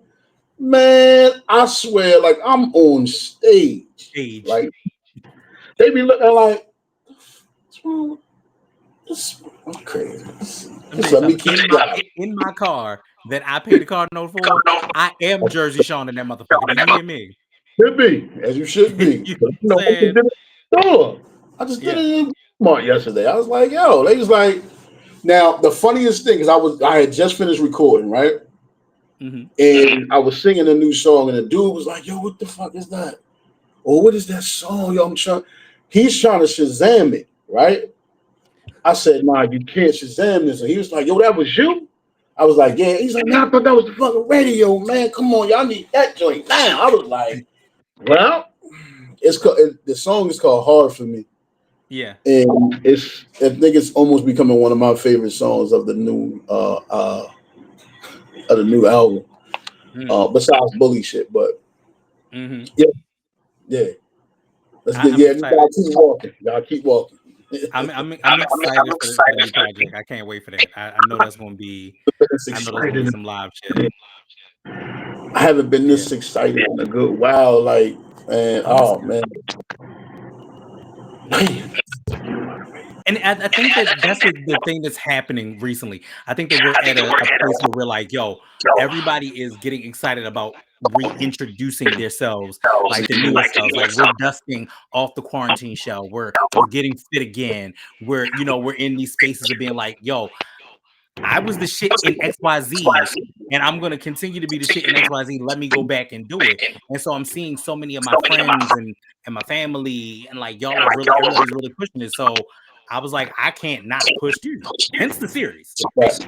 man, I swear, like I'm on stage. Like they be looking like, what's wrong? This I'm crazy. In my car that I paid the car note for, I am Jerzey Shawn in that motherfucker. Do you hear me? Should be, as you should be. I just did it in Walmart yesterday. I was like, yo, they was like, now the funniest thing is I had just finished recording, right? And I was singing a new song, and the dude was like, yo, what the fuck is that? Or what is that song? Yo, he's trying to Shazam it, right? I said, nah, you can't Shazam this. And he was like, yo, that was you? I was like, yeah. He's like, nah, I thought that was the fucking radio, man. Come on, y'all need that joint now. I was like, well, the song is called Hard for Me. Yeah. And I think it's almost becoming one of my favorite songs of the new album. Besides Bully shit, but yeah. Let's get y'all keep walking. Y'all keep walking. I'm excited for the new project. I can't wait for that. I know that's gonna be some live shit. I haven't been this excited in a good while. Like, man, man. And I think that's the thing that's happening recently. I think that we're at a place where we're like, yo, everybody is getting excited about reintroducing themselves, like the newest selves. Like, we're dusting off the quarantine shell. We're getting fit again. We're in these spaces of being like, yo, I was the shit in XYZ, and I'm going to continue to be the shit in XYZ. Let me go back and do it. And so I'm seeing so many of my friends and my family, and like, everybody's really pushing it. So I was like, I can't not push you. Hence the series. That's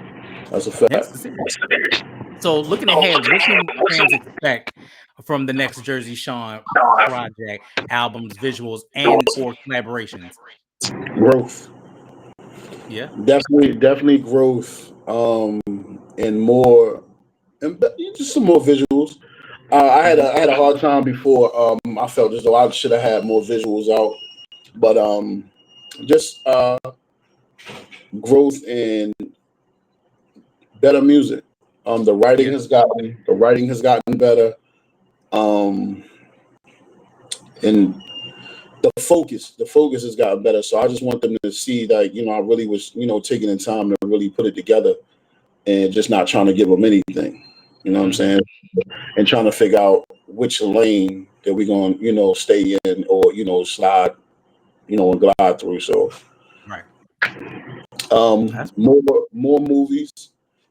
a fact. Hence the series. So looking ahead, what can fans expect from the next Jerzey Shawn project, albums, visuals, and or collaborations? Growth. Yeah. Definitely growth. And more, and just some more visuals. I had a hard time before. I felt as though I should have had more visuals out, but just growth and better music. The writing has gotten better. And the focus has gotten better. So I just want them to see that, I really was, taking the time to really put it together and just not trying to give them anything. You know what I'm saying? And trying to figure out which lane that we're going to, stay in or, slide, and glide through. So, right. More movies.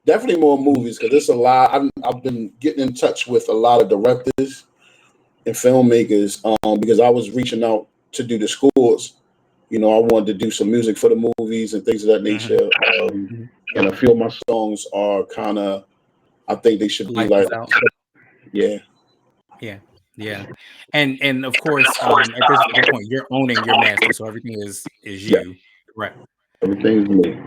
Definitely more movies, because it's a lot. I've been getting in touch with a lot of directors and filmmakers because I was reaching out to do the scores. I wanted to do some music for the movies and things of that nature. And a few of my songs are kind of, I think they should be like, yeah. And of course, at this point, you're owning your master, so everything is you, right? Everything's me.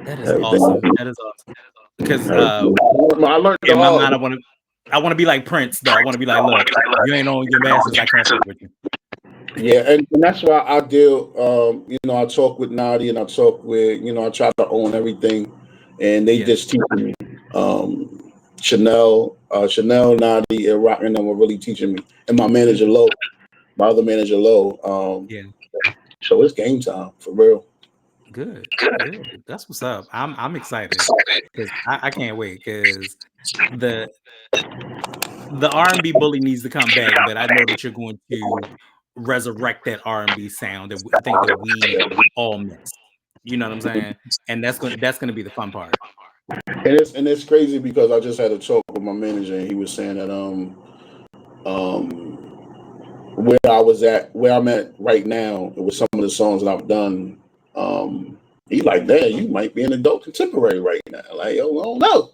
That is awesome. That is awesome. Because I learned in my mind, I want to be like Prince, though. I want to be like, look, you ain't owning your masters, I can't fuck with you. Yeah, and that's why I deal. I talk with Nadi, and I talk with, I try to own everything, and they just teach me. Chanel, Nadi, and Rock, and them were really teaching me, and my manager Low, my other manager Low. So it's game time for real. Good. That's what's up. I'm excited because I can't wait, because the R&B Bully needs to come back, but I know that you're going to resurrect that R&B sound that I think that we all miss. You know what I'm saying? And that's gonna be the fun part. And it's crazy because I just had a talk with my manager, and he was saying that where I'm at right now with some of the songs that I've done, he's like, "Man, you might be an adult contemporary right now." Like, yo, I don't know.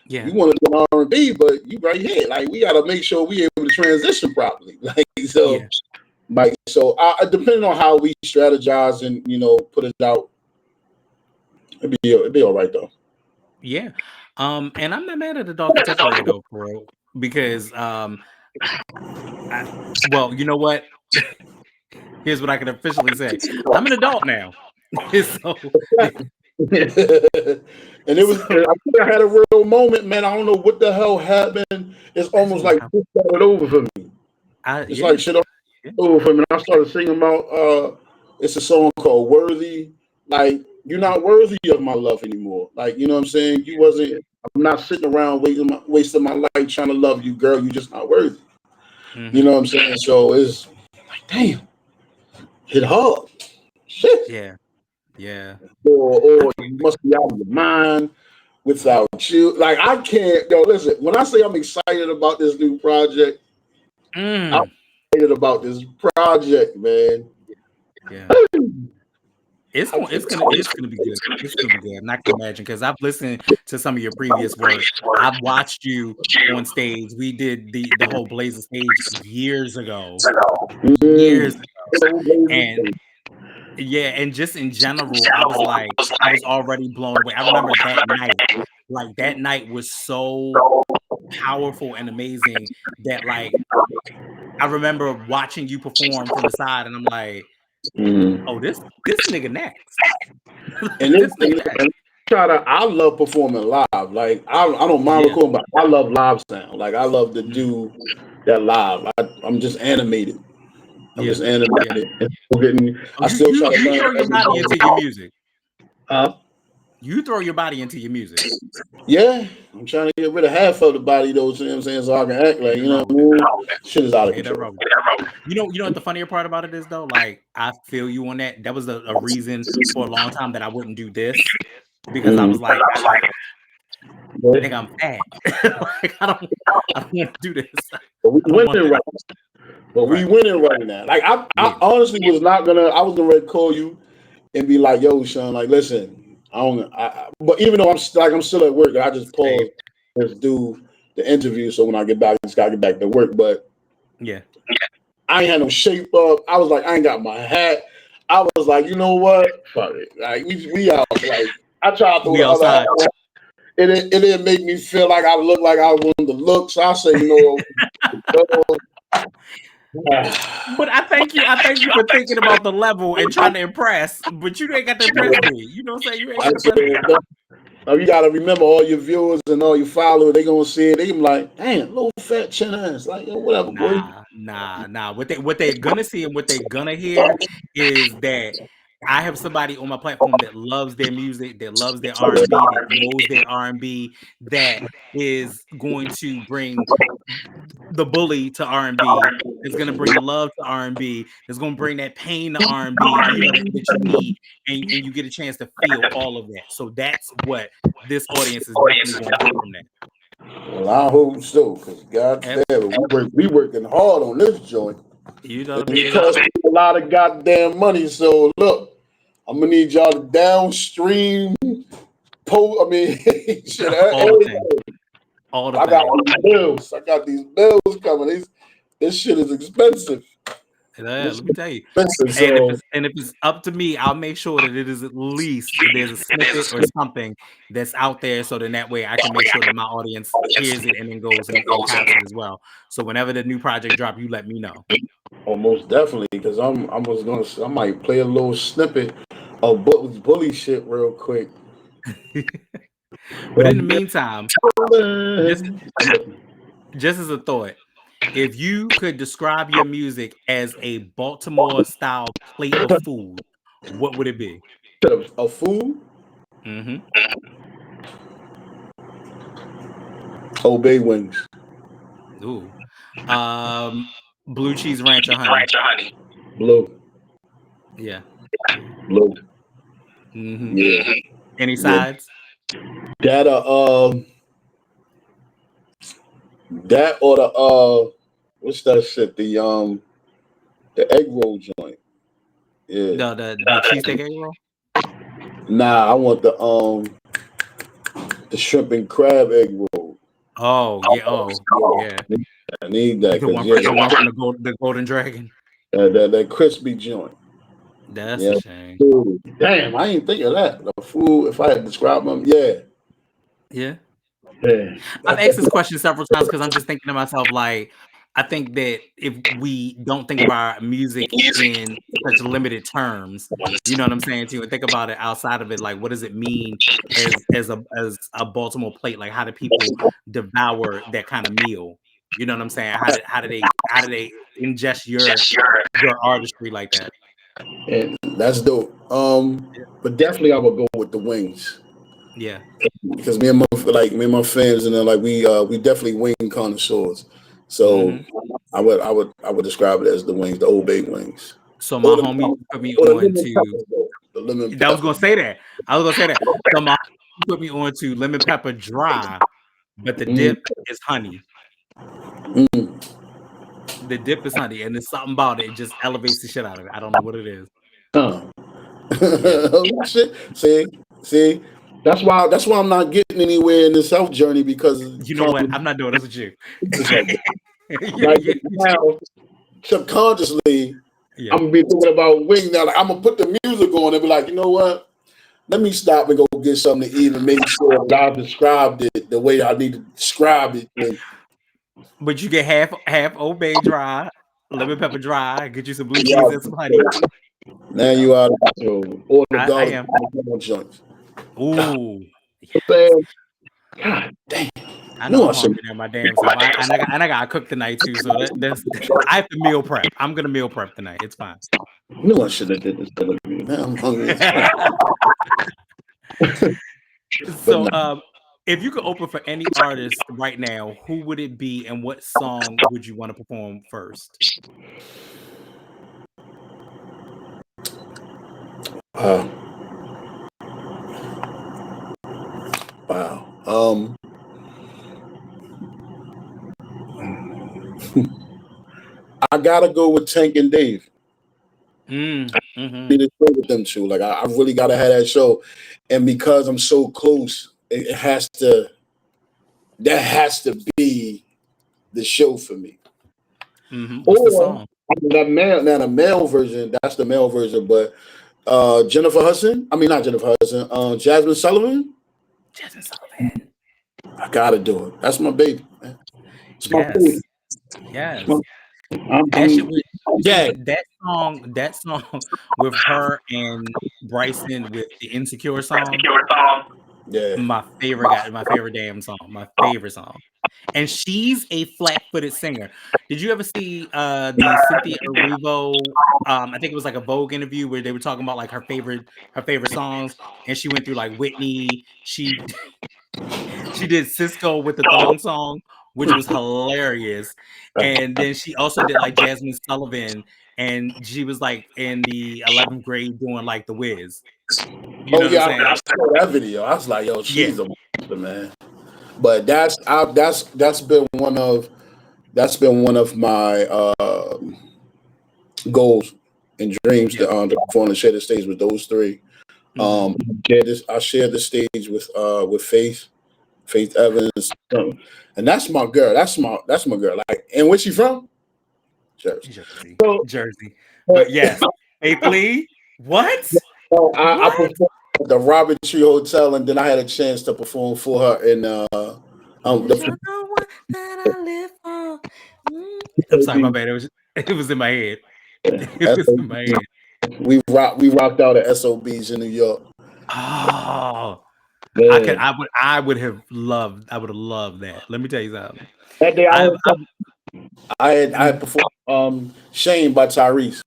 Yeah, you want to do R&B, but you right here. Like, we got to make sure we able to transition properly. So depending on how we strategize and put it out, it'd be all right though. Yeah, and I'm not mad at adult contemporary though, bro, because well, you know what? Here's what I can officially say: I'm an adult now. So. And it was, I think I had a real moment, man. I don't know what the hell happened. It's almost like it started over for me. It's like shit over for me. And I started singing about it's a song called Worthy. Like, you're not worthy of my love anymore. Like, you know what I'm saying? I'm not sitting around wasting my life trying to love you, girl. You're just not worthy. You know what I'm saying? So it's like, damn, hit hard. Shit. Yeah. Or you must be out of your mind without you. Like, I can't. Yo, listen, when I say I'm excited about this new project, I'm excited about this project, man. Yeah. It's gonna be good. It's gonna be good. And I can imagine, because I've listened to some of your previous work. I've watched you on stage. We did the whole Blazer stage years ago. And and just in general, I was already blown away. I remember that night. Like, that night was so powerful and amazing that, like, I remember watching you perform from the side, and I'm like, oh, this nigga next. I love performing live. Like, I don't mind recording, but I love live sound. Like, I love to do that live. I'm just animated. I'm just animated. I still try to you throw your body into your music. Huh? You throw your body into your music. Yeah, I'm trying to get rid of half of the body, though. You know what I'm saying? So I can act like, shit is out of control. You know what the funnier part about it is, though? Like, I feel you on that. That was a reason for a long time that I wouldn't do this, because I was like, I think I'm fat. Like, I don't want to do this. But we winning right now. We winning right now. Like, I honestly was not gonna. I was gonna call you and be like, "Yo, Shawn, like, listen, but even though I'm still at work, I just paused to do the interview. So when I get back, I just gotta get back to work. But I ain't had no shape up. I was like, I ain't got my hat. I was like, you know what? Fuck it. Like, we out. Like, I tried to throw the other hat. It didn't make me feel like I look like I wanted to look. So I say, But I thank you for thinking about the level and trying to impress. But you ain't got to impress me. You know what I'm saying? You ain't got to impress me. You gotta remember, all your viewers and all your followers, they gonna see it. They gonna be like, damn, little fat chin ass. Like, yo, whatever, boy. Nah. What they're gonna see and what they're gonna hear is that I have somebody on my platform that loves their music, that loves their R&B, that knows their R&B, that is going to bring the bully to R&B. It's gonna bring the love to R&B. It's gonna bring that pain to R&B. You know that you need, and you get a chance to feel all of that. So that's what this audience is definitely going to get from that. Well, I hope so, because God damn it, we working hard on this joint. You know what I mean? It costs a lot of goddamn money. So look, I'm gonna need y'all to downstream shit. All the I got all these bills. I got these bills coming. This shit is expensive. Let me tell you. And if it's up to me, I'll make sure that it is at least there's a snippet or something that's out there, so then that way I can make sure that my audience hears it and then goes and cops it as well. So whenever the new project drop, you let me know. Most definitely, because I might play a little snippet of Bully shit real quick. But in the meantime, just as a thought, if you could describe your music as a Baltimore style plate of food, what would it be? A food? Mm-hmm. Old Bay wings. Ooh. Blue cheese ranch or honey? Blue. Yeah. Blue. Mm-hmm. Yeah. Any sides? That or the what's that shit? The egg roll joint. Yeah. The cheesesteak egg roll? Nah, I want the shrimp and crab egg roll. Oh yeah. I need that. The one from the Golden Dragon. That crispy joint. That's a shame. Food. Damn, I ain't think of that. The food, if I had to describe them, yeah. I've asked this question several times because I'm just thinking to myself, like, I think that if we don't think of our music in such limited terms, you know what I'm saying to you, and think about it outside of it, like, what does it mean as a Baltimore plate? Like, how do people devour that kind of meal? You know what I'm saying? How do they ingest your artistry like that? And that's dope. But definitely I would go with the wings. Yeah. Because me and my fans, and then we definitely wing connoisseurs. So I would describe it as the wings, the Old Bay wings. So my homie put me on to the lemon pepper. I was gonna say that. So my homie put me on to lemon pepper dry, but the dip is honey. The dip is honey, and there's something about it. It just elevates the shit out of it. I don't know what it is. Shit. See. That's why I'm not getting anywhere in the self journey, because you know what? I'm not doing this with you. Now, subconsciously, I'm gonna be thinking about wing now. Like, I'm gonna put the music on and be like, you know what? Let me stop and go get something to eat and make sure that I described it the way I need to describe it. But you get half Old Bay dry, lemon pepper dry, get you some blue cheese and some honey. Now you out of control. Or the garlic joints. Ooh. Yes. God damn. I know I'm hungry now, my damn self. And I gotta cook tonight too. So I have to meal prep. I'm gonna meal prep tonight. It's fine. No, I should have did this. Now I'm hungry. So if you could open for any artist right now, who would it be and what song would you want to perform first? Wow. I gotta go with Tank and Dave. Be the show with them two. Like, I really gotta have that show, and because I'm so close, that has to be the show for me. What's the song? The male version. That's the male version, but Jennifer Hudson. I mean, not Jennifer Hudson. Jasmine Sullivan. I gotta do it. That's my baby, man. It's my baby. Yes. That song with her and Bryson with the Insecure song. Yeah. My favorite damn song. My favorite song. and she's a flat-footed singer. Did you ever see the Cynthia Erivo? I think it was like a Vogue interview where they were talking about like her favorite songs, and she went through like Whitney. She did Cisco with the thong song, which was hilarious, and then she also did like Jasmine Sullivan, and she was like in the 11th grade doing like the Wiz. You know what I'm saying? I saw that video. I was like, yo, she's a monster, man. But that's been one of my goals and dreams to perform and share the stage with those three. I shared the stage with Faith Evans, and that's my girl. That's my girl. Like, and where's she from? Jersey. Jersey. But yes, Faith Lee. What? I performed at the Robert Tree Hotel, and then I had a chance to perform for her in I'm sorry, my bad. It was in my head. It was in my head. We rocked out at SOBs in New York. Oh, man. I would have loved that. Let me tell you something. That day I performed Shane by Tyrese.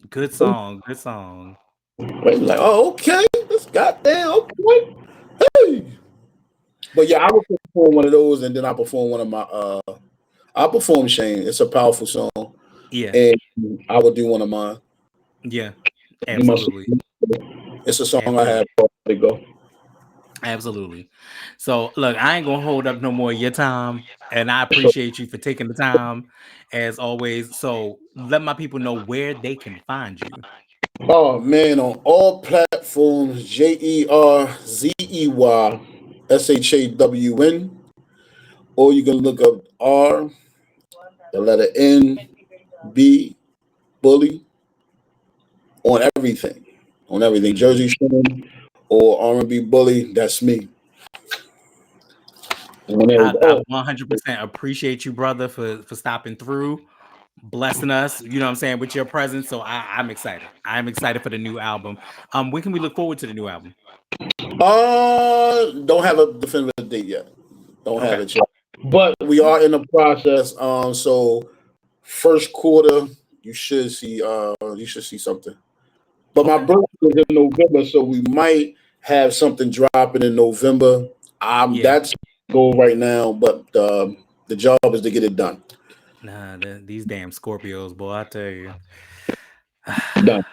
Good song. Like, oh, okay, this goddamn okay. Hey. But yeah, I would perform one of those, and then I perform one of my I perform Shane. It's a powerful song. Yeah. And I would do one of mine. Yeah. Absolutely. It's a song I have to go. Absolutely. So look, I ain't gonna hold up no more of your time, and I appreciate you for taking the time as always. So let my people know where they can find you. Oh man, on all platforms, JerzeyShawn, or you can look up R, the letter N, B, Bully, on everything. Jerzey Shawn or R&B Bully, that's me. I 100% appreciate you, brother, for stopping through, blessing us, you know what I'm saying, with your presence. So I'm excited. I'm excited for the new album. When can we look forward to the new album? Don't have a definitive date yet. Don't have it yet. But we are in the process. So first quarter, you should see something. But my birthday is in November, so we might have something dropping in November. That's the goal right now, but the job is to get it done. Nah, these damn Scorpios, boy, I tell you. Done.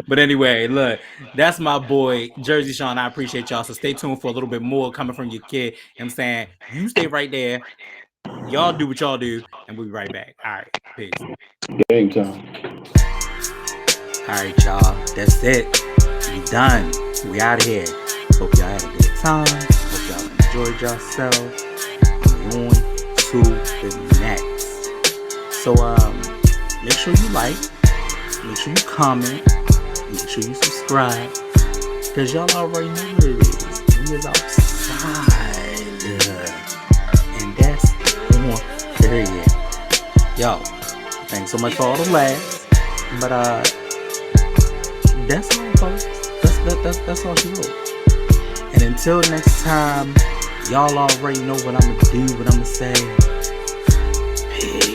But anyway, look, that's my boy Jerzey Shawn. I appreciate y'all. So stay tuned for a little bit more coming from your kid. You know what I'm saying, you stay right there. Y'all do what y'all do, and we'll be right back. All right, peace. Game time. All right, y'all. That's it. We done. We out of here. Hope y'all had a good time. Hope y'all enjoyed yourselves. On to the next. So make sure you like, make sure you comment, make sure you subscribe, because y'all already know what it is. We is outside, and that's on period. Yo, thanks so much for all the laughs, but that's all, folks. That's all she wrote. And until next time, y'all already know what I'm gonna do, what I'm gonna say. Peace.